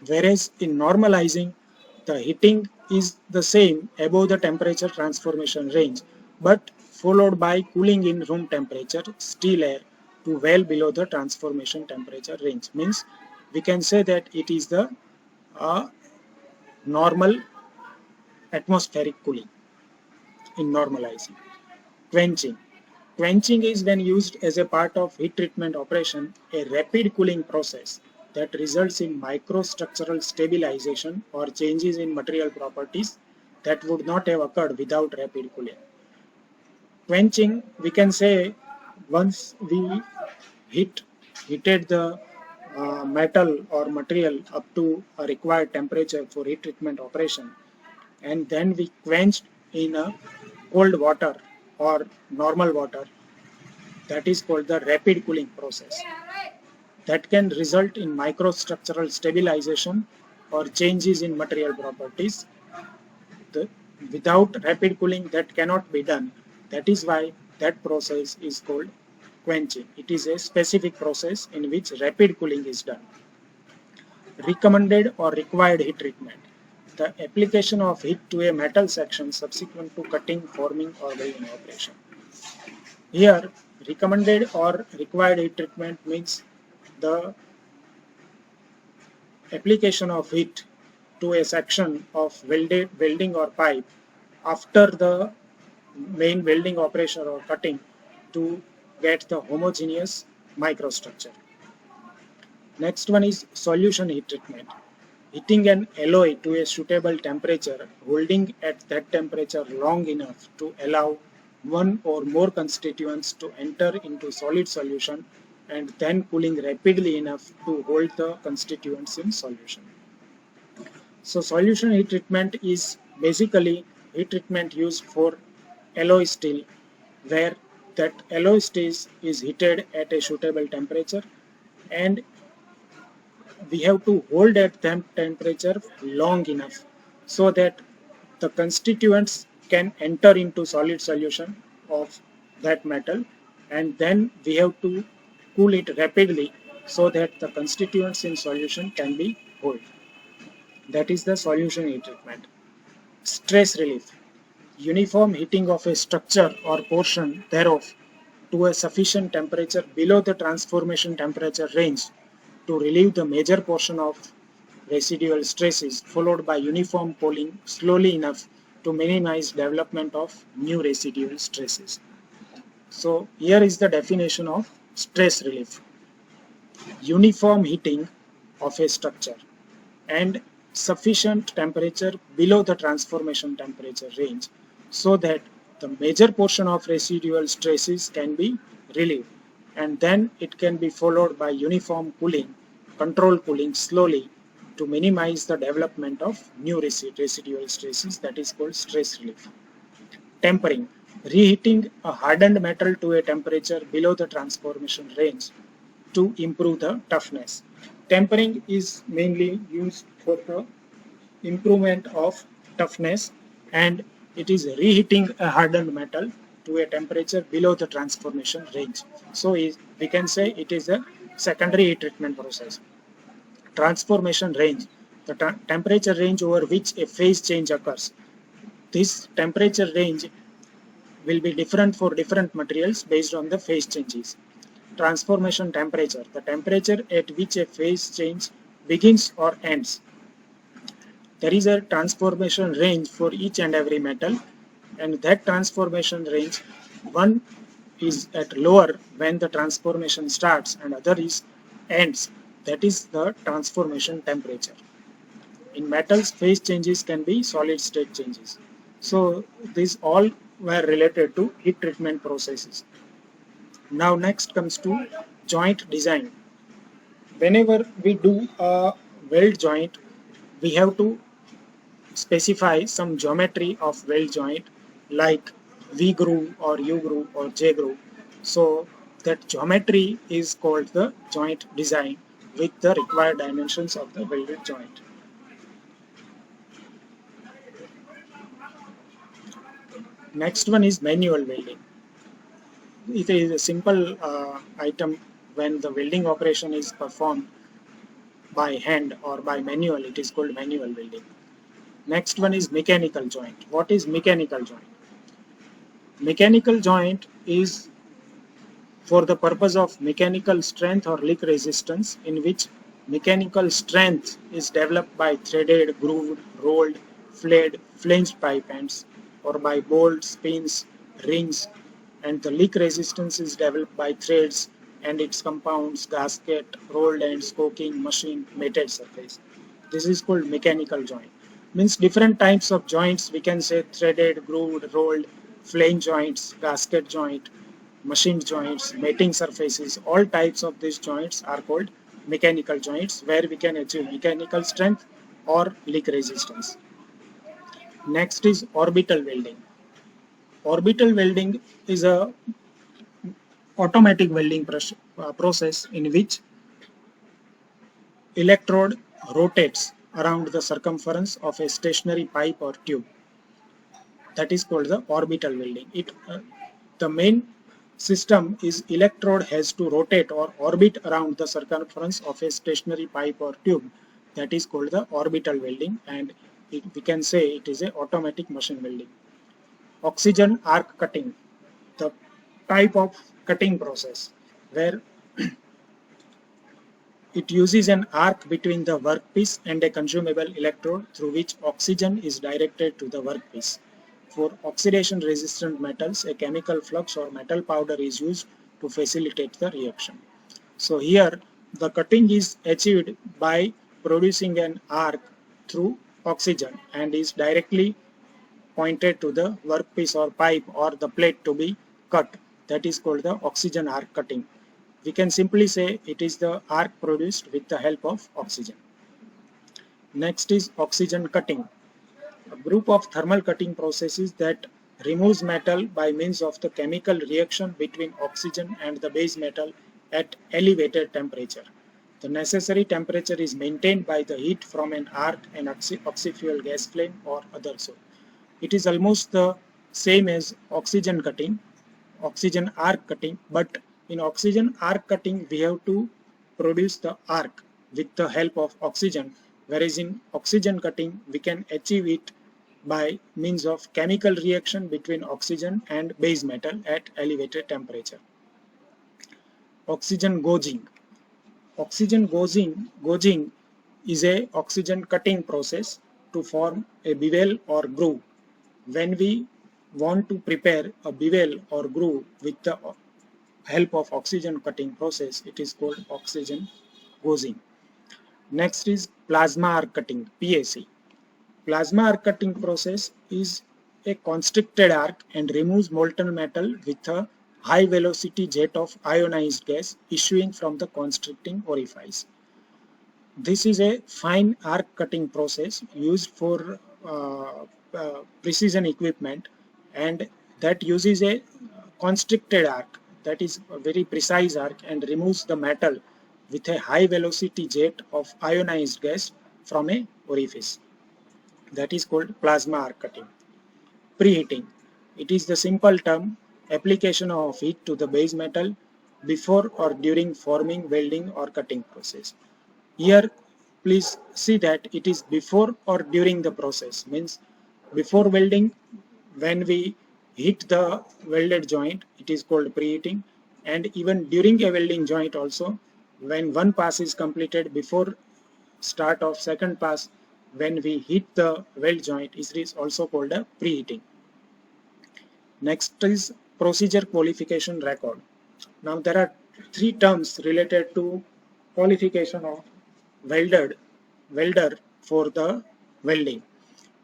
Whereas in normalizing, the heating is the same above the temperature transformation range, but followed by cooling in room temperature still air to well below the transformation temperature range. Means we can say that it is the normal atmospheric cooling in normalizing. Quenching. Quenching is when used as a part of heat treatment operation, a rapid cooling process that results in microstructural stabilization or changes in material properties that would not have occurred without rapid cooling. Quenching, we can say, once we heated the metal or material up to a required temperature for heat treatment operation, and then we quenched in a cold water or normal water, that is called the rapid cooling process, that can result in microstructural stabilization or changes in material properties. Without rapid cooling that cannot be done. That is why that process is called quenching. It is a specific process in which rapid cooling is done. Recommended or required heat treatment. The application of heat to a metal section subsequent to cutting, forming or welding operation. Here, recommended or required heat treatment means the application of heat to a section of welding or pipe after the main welding operation or cutting to get the homogeneous microstructure. Next one is solution heat treatment. Heating an alloy to a suitable temperature, holding at that temperature long enough to allow one or more constituents to enter into solid solution, and then cooling rapidly enough to hold the constituents in solution. So solution heat treatment is basically heat treatment used for alloy steel, where that alloy steel is heated at a suitable temperature, and we have to hold at that temperature long enough so that the constituents can enter into solid solution of that metal, and then we have to cool it rapidly so that the constituents in solution can be held. That is the solution heat treatment. Stress relief. Uniform heating of a structure or portion thereof to a sufficient temperature below the transformation temperature range to relieve the major portion of residual stresses, followed by uniform cooling slowly enough to minimize development of new residual stresses. So here is the definition of stress relief. Uniform heating of a structure and sufficient temperature below the transformation temperature range so that the major portion of residual stresses can be relieved, and then it can be followed by uniform cooling, control cooling slowly to minimize the development of new residual stresses, that is called stress relief. Tempering. Reheating a hardened metal to a temperature below the transformation range to improve the toughness. Tempering is mainly used for the improvement of toughness, and it is reheating a hardened metal to a temperature below the transformation range. So we can say it is a secondary heat treatment process. Transformation range, the temperature range over which a phase change occurs. This temperature range will be different for different materials based on the phase changes. Transformation temperature, the temperature at which a phase change begins or ends. There is a transformation range for each and every metal, and that transformation range, one is at lower when the transformation starts and other is ends. That is the transformation temperature. In metals, phase changes can be solid state changes. So these all were related to heat treatment processes. Now next comes to joint design. Whenever we do a weld joint, we have to specify some geometry of weld joint like V groove or U groove or J groove. So that geometry is called the joint design with the required dimensions of the welded joint. Next one is manual welding. It is a simple item when the welding operation is performed by hand or by manual. It is called manual welding. Next one is mechanical joint. What is mechanical joint? Mechanical joint is for the purpose of mechanical strength or leak resistance, in which mechanical strength is developed by threaded, grooved, rolled, flayed, flanged pipe ends, or by bolts, pins, rings, and the leak resistance is developed by threads and its compounds, gasket, rolled ends, coking, machine, mated surface. This is called mechanical joint. Means different types of joints, we can say threaded, grooved, rolled, flange joints, gasket joint, machined joints, mating surfaces. All types of these joints are called mechanical joints, where we can achieve mechanical strength or leak resistance. Next is orbital welding. Orbital welding is a automatic welding process in which electrode rotates around the circumference of a stationary pipe or tube. That is called the orbital welding. The main system is electrode has to rotate or orbit around the circumference of a stationary pipe or tube. That is called the orbital welding, and we can say it is a automatic machine welding. Oxygen arc cutting, the type of cutting process where it uses an arc between the workpiece and a consumable electrode through which oxygen is directed to the workpiece. For oxidation resistant metals, a chemical flux or metal powder is used to facilitate the reaction. So here the cutting is achieved by producing an arc through oxygen and is directly pointed to the workpiece or pipe or the plate to be cut. That is called the oxygen arc cutting. We can simply say it is the arc produced with the help of oxygen. Next is oxygen cutting, a group of thermal cutting processes that removes metal by means of the chemical reaction between oxygen and the base metal at elevated temperature. The necessary temperature is maintained by the heat from an arc, an oxy-fuel gas flame or other source. It is almost the same as oxygen cutting, oxygen arc cutting, but in oxygen arc cutting we have to produce the arc with the help of oxygen, whereas in oxygen cutting we can achieve it by means of chemical reaction between oxygen and base metal at elevated temperature. Oxygen gauging. Oxygen gauging is a oxygen cutting process to form a bevel or groove. When we want to prepare a bevel or groove with the help of oxygen cutting process, it is called oxygen gauging. Next is plasma arc cutting, PAC. Plasma arc cutting process is a constricted arc and removes molten metal with a high velocity jet of ionized gas issuing from the constricting orifice. This is a fine arc cutting process used for precision equipment, and that uses a constricted arc, that is a very precise arc, and removes the metal with a high velocity jet of ionized gas from a orifice. That is called plasma arc cutting. Preheating. It is the simple term application of heat to the base metal before or during forming, welding or cutting process. Here please see that it is before or during the process, means before welding, when we heat the welded joint, it is called preheating. And even during a welding joint also, when one pass is completed before start of second pass, when we heat the weld joint, it is also called a preheating. Next is procedure qualification record. Now there are three terms related to qualification of welder for the welding.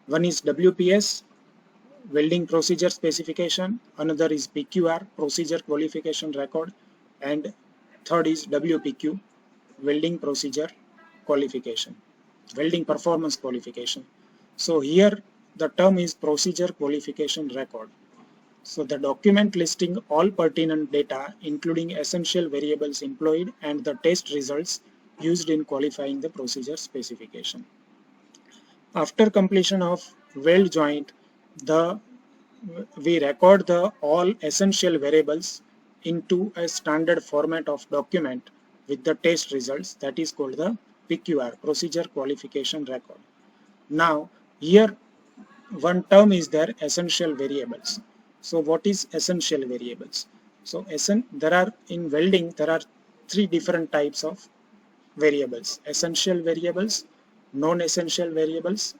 One is WPS, welding procedure specification, another is PQR, procedure qualification record, and third is WPQ, welding procedure qualification, welding performance qualification. So here the term is procedure qualification record. So the document listing all pertinent data, including essential variables employed and the test results used in qualifying the procedure specification. After completion of weld joint, we record the all essential variables into a standard format of document with the test results, that is called the PQR, procedure qualification record. Now here one term is there, essential variables. So what is essential variables? So there are in welding there are three different types of variables: essential variables, non-essential variables.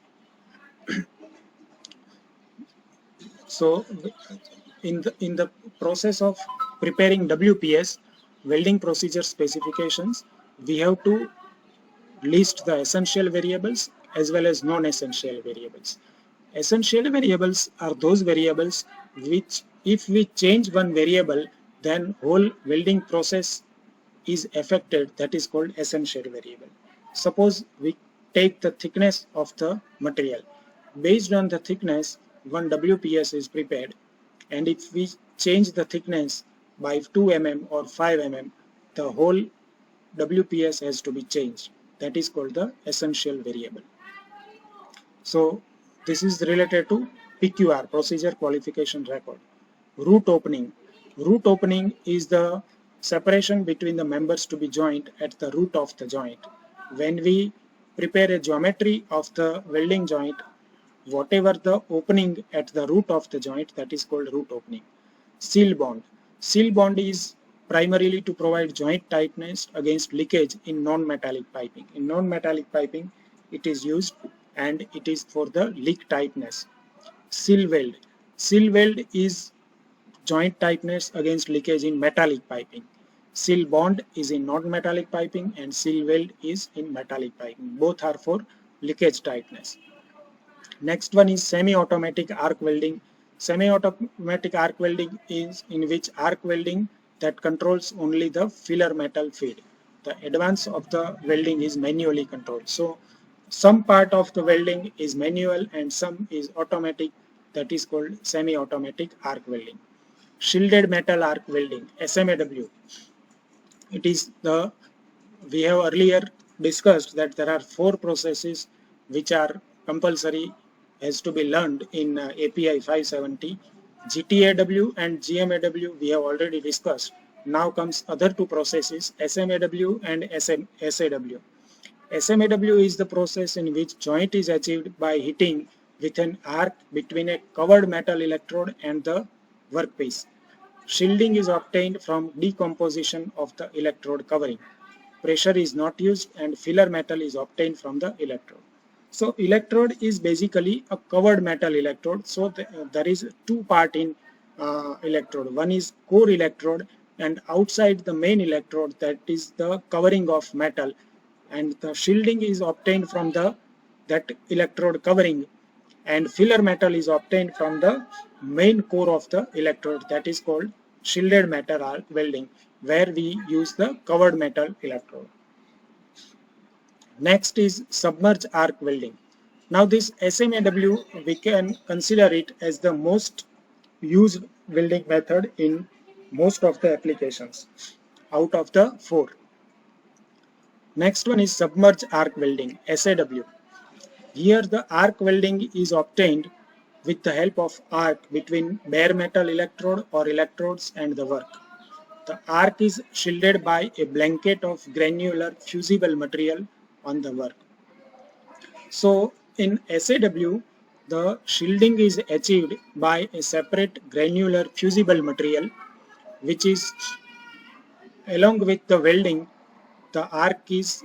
So in the process of preparing WPS, welding procedure specifications, we have to list the essential variables as well as non-essential variables. Essential variables are those variables which, if we change one variable, then whole welding process is affected. That is called essential variable. Suppose we take the thickness of the material. Based on the thickness, one WPS is prepared, and if we change the thickness by 2 mm or 5 mm, the whole WPS has to be changed. That is called the essential variable. So this is related to PQR, procedure qualification record. Root opening. Root opening is the separation between the members to be joined at the root of the joint. When we prepare a geometry of the welding joint, whatever the opening at the root of the joint, that is called root opening. Seal bond. Seal bond is primarily to provide joint tightness against leakage in non-metallic piping. In non-metallic piping, it is used and it is for the leak tightness. Seal weld. Seal weld is joint tightness against leakage in metallic piping. Seal bond is in non-metallic piping and seal weld is in metallic piping. Both are for leakage tightness. Next one is semi-automatic arc welding. Semi-automatic arc welding is in which arc welding that controls only the filler metal feed. The advance of the welding is manually controlled. So some part of the welding is manual and some is automatic. That is called semi-automatic arc welding. Shielded metal arc welding, SMAW. It is we have earlier discussed that there are 4 processes which are compulsory, has to be learned in API 570. GTAW and GMAW we have already discussed. Now comes other 2 processes, SMAW and SAW. SMAW is the process in which joint is achieved by heating with an arc between a covered metal electrode and the workpiece. Shielding is obtained from decomposition of the electrode covering. Pressure is not used and filler metal is obtained from the electrode. So electrode is basically a covered metal electrode. So there is 2 parts in electrode. One is core electrode, and outside the main electrode, that is the covering of metal, and the shielding is obtained from that electrode covering, and filler metal is obtained from the main core of the electrode. That is called shielded metal arc welding, where we use the covered metal electrode. Next is submerged arc welding. Now this SMAW, we can consider it as the most used welding method in most of the applications out of the 4. Next one is submerged arc welding, SAW. Here the arc welding is obtained with the help of arc between bare metal electrode or electrodes and the work. The arc is shielded by a blanket of granular fusible material on the work. So in SAW, The shielding is achieved by a separate granular fusible material, which is along with the welding. The arc is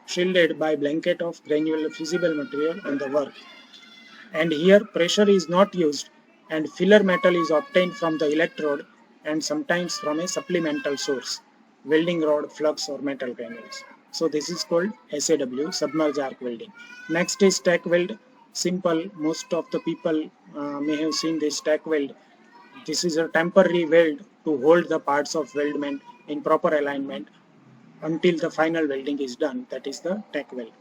shielded by blanket of granular fusible material on the work. And here pressure is not used, and filler metal is obtained from the electrode and sometimes from a supplemental source, welding rod, flux or metal granules. So this is called SAW, submerged arc welding. Next is tack weld. Simple, most of the people may have seen this tack weld. This is a temporary weld to hold the parts of weldment in proper alignment until the final welding is done, that is the tack weld.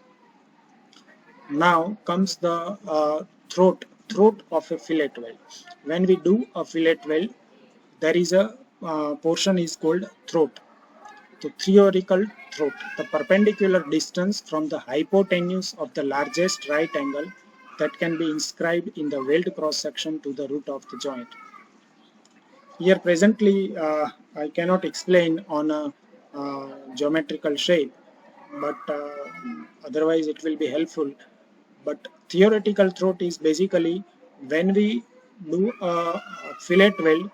Now comes the throat of a fillet weld. When we do a fillet weld, there is a portion is called throat. The theoretical throat, the perpendicular distance from the hypotenuse of the largest right angle that can be inscribed in the weld cross section to the root of the joint. Here presently I cannot explain on a geometrical shape, but otherwise it will be helpful. But theoretical throat is basically when we do a fillet weld,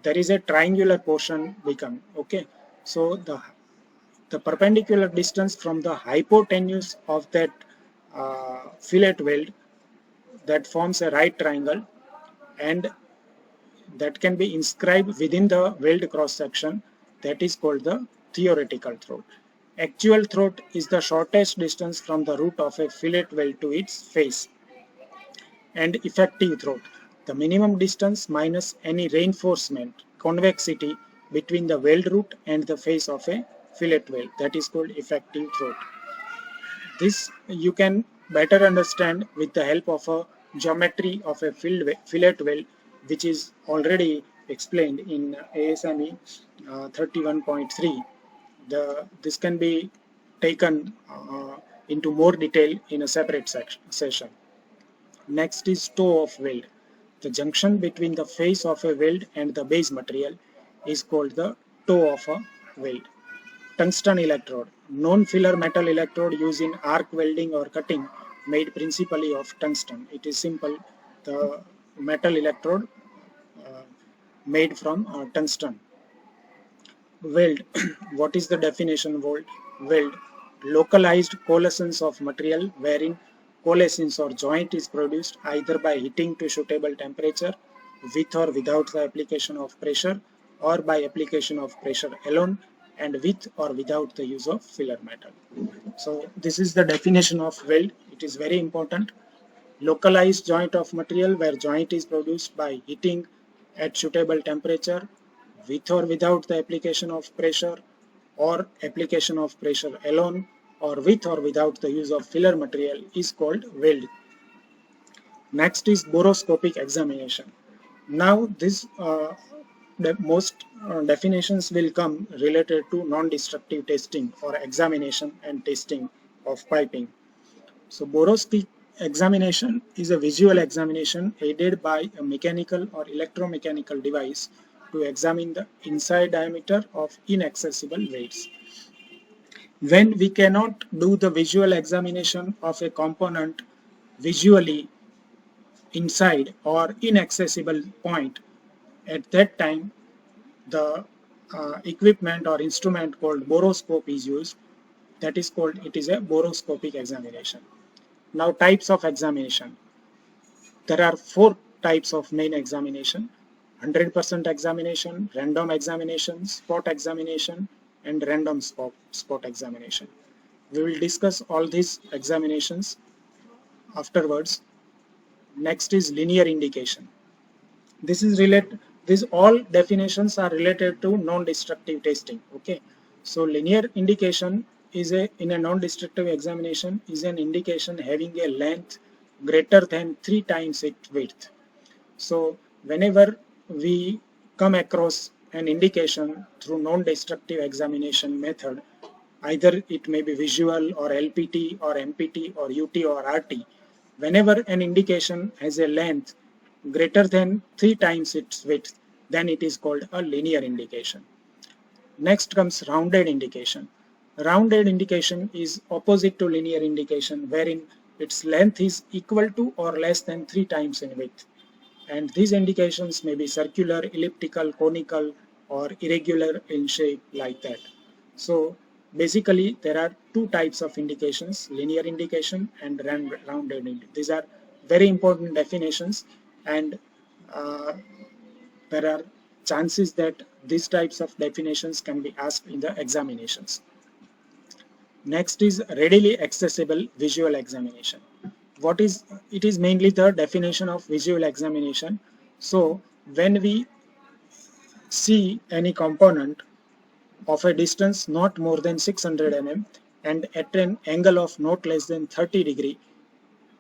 there is a triangular portion become, okay. So the perpendicular distance from the hypotenuse of that fillet weld that forms a right triangle, and that can be inscribed within the weld cross section, that is called the theoretical throat. Actual throat is the shortest distance from the root of a fillet weld to its face. And effective throat, the minimum distance minus any reinforcement, convexity between the weld root and the face of a fillet weld, that is called effective throat. This you can better understand with the help of a geometry of a fillet weld, which is already explained in ASME 31.3. This can be taken into more detail in a separate session. Next is toe of weld. The junction between the face of a weld and the base material is called the toe of a weld. Tungsten electrode, non-filler metal electrode used in arc welding or cutting, made principally of tungsten. It is simple, the metal electrode made from tungsten. Weld, what is the definition of weld? Localized coalescence of material wherein coalescence or joint is produced either by heating to suitable temperature with or without the application of pressure, or by application of pressure alone and with or without the use of filler metal. So this is the definition of weld. It is very important. Localized joint of material where joint is produced by heating at suitable temperature with or without the application of pressure, or application of pressure alone, or with or without the use of filler material is called weld. Next is borescopic examination. Now this most definitions will come related to non-destructive testing or examination and testing of piping. So borescopic examination is a visual examination aided by a mechanical or electromechanical device to examine the inside diameter of inaccessible weights. When we cannot do the visual examination of a component visually inside or inaccessible point, at that time the equipment or instrument called borescope is used. That is called, it is a borescopic examination. Now types of examination. There are 4 types of main examination: 100% examination, random examination, spot examination, and random spot examination. We will discuss all these examinations afterwards. Next is linear indication. These all definitions are related to non-destructive testing. Okay, so linear indication is in a non-destructive examination is an indication having a length greater than 3 times its width. So whenever we come across an indication through non-destructive examination method, either it may be visual or LPT or MPT or UT or RT, whenever an indication has a length greater than 3 times its width, then it is called a linear indication. Next comes rounded indication. Rounded indication is opposite to linear indication, wherein its length is equal to or less than 3 times in width. And these indications may be circular, elliptical, conical, or irregular in shape, like that. So basically there are two types of indications: linear indication and rounded indication. These are very important definitions, and uh, there are chances that these types of definitions can be asked in the examinations. Next is readily accessible visual examination. What is it? Is mainly the definition of visual examination. So when we see any component of a distance not more than 600 mm and at an angle of not less than 30 degree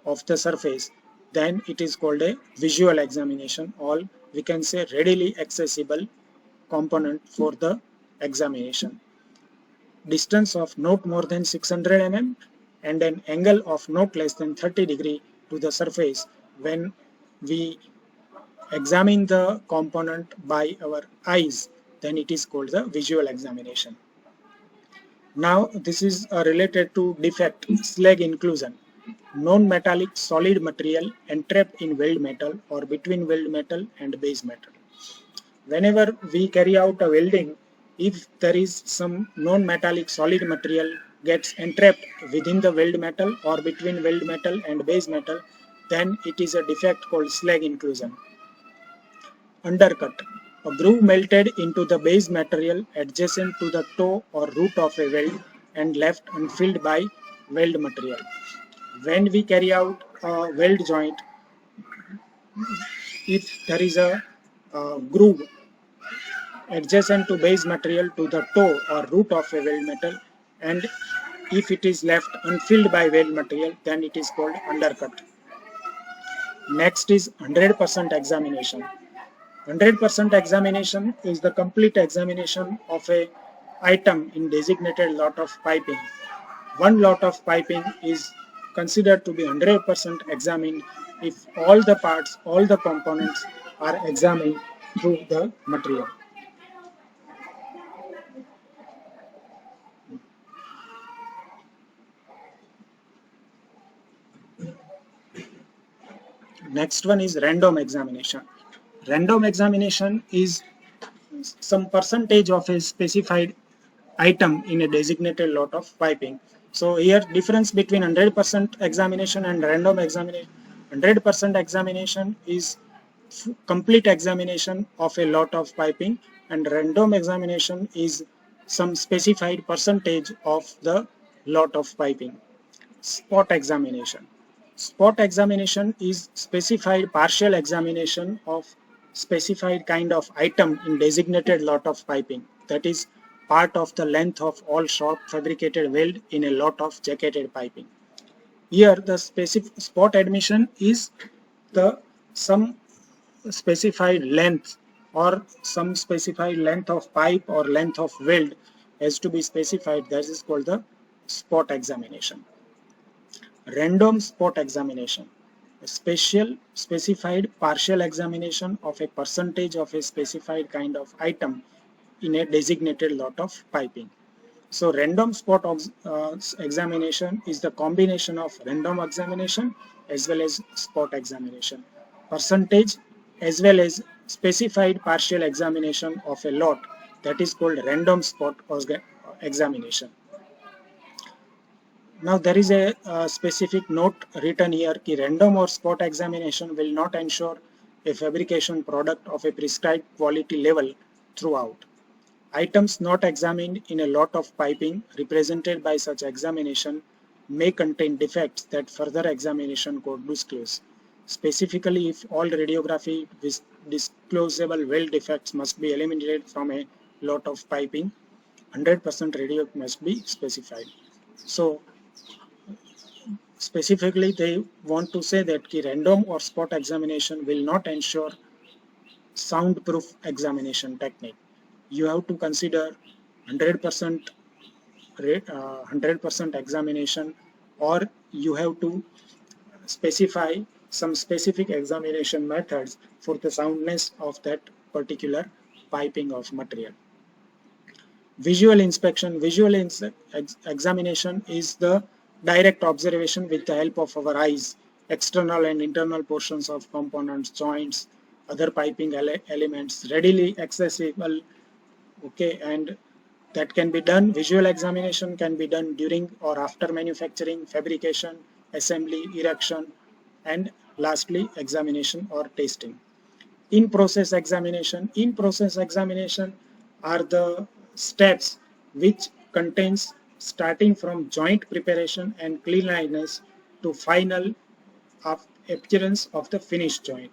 of the surface, then it is called a visual examination, or we can say readily accessible component for the examination. Distance of not more than 600 mm and an angle of not less than 30 degree to the surface. When we examine the component by our eyes, then it is called the visual examination. Now this is related to defect slag inclusion. Non-metallic solid material entrapped in weld metal or between weld metal and base metal. Whenever we carry out a welding, if there is some non-metallic solid material gets entrapped within the weld metal or between weld metal and base metal, then it is a defect called slag inclusion. Undercut. A groove melted into the base material adjacent to the toe or root of a weld and left unfilled by weld material. When we carry out a weld joint, if there is a groove adjacent to base material to the toe or root of a weld metal, and if it is left unfilled by weld material, then it is called undercut. Next is 100% examination. 100% examination is the complete examination of a item in designated lot of piping. One lot of piping is considered to be 100% examined if all the parts, all the components are examined through the material. Next one is random examination. Random examination is some percentage of a specified item in a designated lot of piping. So here difference between 100% examination and random examination. 100% examination is complete examination of a lot of piping, and random examination is some specified percentage of the lot of piping. Spot examination. Spot examination is specified partial examination of specified kind of item in designated lot of piping, that is part of the length of all shop fabricated weld in a lot of jacketed piping. Here the specific spot admission is the some specified length or some specified length of pipe or length of weld has to be specified. That is called the spot examination. Random spot examination. A specified partial examination of a percentage of a specified kind of item in a designated lot of piping. So random spot examination is the combination of random examination as well as spot examination. Percentage as well as specified partial examination of a lot, that is called random spot examination. Now there is a specific note written here कि random or spot examination will not ensure a fabrication product of a prescribed quality level throughout. Items not examined in a lot of piping represented by such examination may contain defects that further examination could disclose. Specifically, if all radiography disclosable weld defects must be eliminated from a lot of piping, 100% radio must be specified. So specifically they want to say that random or spot examination will not ensure soundproof examination technique. You have to consider 100% 100% examination, or you have to specify some specific examination methods for the soundness of that particular piping of material. Visual inspection. Visual examination is the direct observation with the help of our eyes, external and internal portions of components, joints, other piping elements, readily accessible. Okay, and that can be done. Visual examination can be done during or after manufacturing, fabrication, assembly, erection, and lastly, examination or testing. In-process examination. In-process examination are the steps which contains starting from joint preparation and cleanliness to final appearance of the finished joint.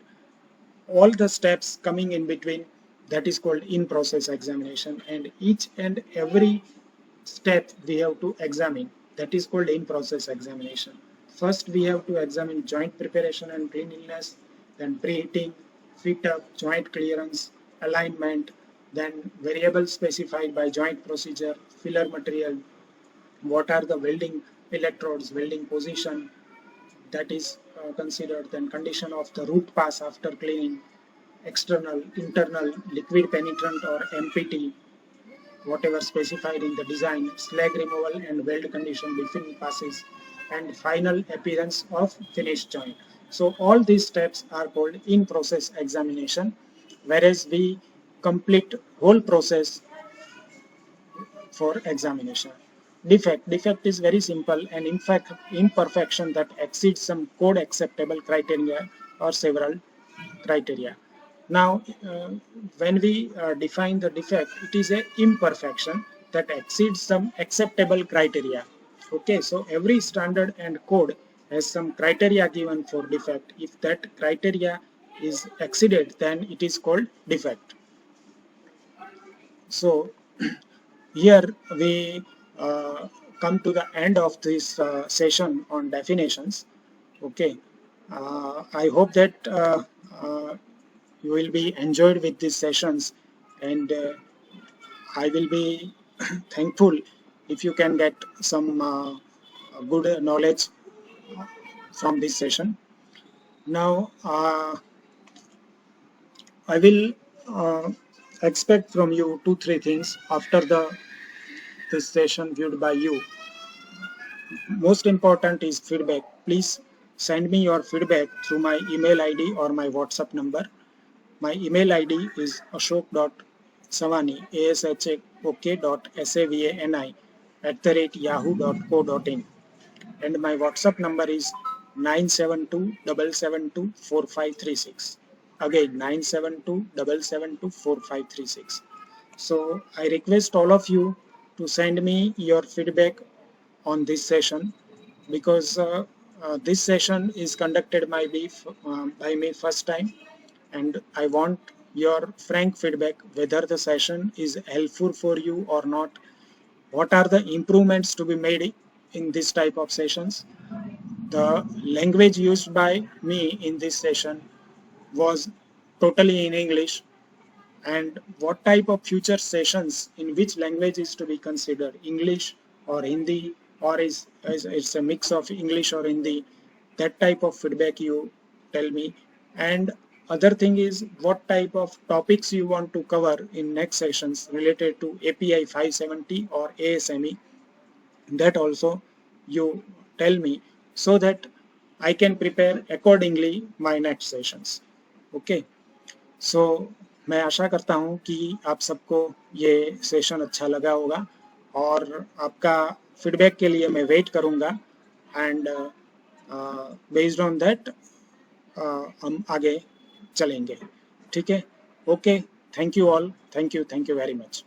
All the steps coming in between, that is called in-process examination, and each and every step we have to examine, that is called in-process examination. First we have to examine joint preparation and cleanliness, then preheating, fit up, joint clearance, alignment, then variables specified by joint procedure, filler material, what are the welding electrodes, welding position, that is considered, then condition of the root pass after cleaning, external, internal, liquid penetrant or MPT, whatever specified in the design, slag removal and weld condition between passes, and final appearance of finished joint. So all these steps are called in-process examination, whereas we complete whole process for examination. Defect is very simple, and in fact imperfection that exceeds some code acceptable criteria or several criteria. Now, when we define the defect, it is a imperfection that exceeds some acceptable criteria. Okay, so every standard and code has some criteria given for defect. If that criteria is exceeded, then it is called defect. So here we come to the end of this session on definitions. Okay, I hope that you will be enjoyed with these sessions, and I will be thankful if you can get some good knowledge from this session. Now I will expect from you 2-3 things after this session viewed by you. Most important is feedback. Please send me your feedback through my email ID or my WhatsApp number. My email ID is ashok.savani, ashok.savani@yahoo.co.in, and my WhatsApp number is 972-772-4536. Again, 972-772-4536. So I request all of you to send me your feedback on this session, because this session is conducted by me first time, and I want your frank feedback whether the session is helpful for you or not. What are the improvements to be made in this type of sessions? The language used by me in this session was totally in English, and what type of future sessions in which language is to be considered, English or Hindi, or is it's a mix of English or Hindi, that type of feedback you tell me. And other thing is what type of topics you want to cover in next sessions related to API 570 or ASME, that also you tell me, so that I can prepare accordingly my next sessions. Okay, so मैं आशा करता हूँ कि आप सबको ये session अच्छा लगा होगा, और आपका फीडबैक के लिए मैं वेट करूँगा, एंड बेस्ड ऑन दैट हम आगे चलेंगे. ठीक है, okay, thank you all, thank you very much.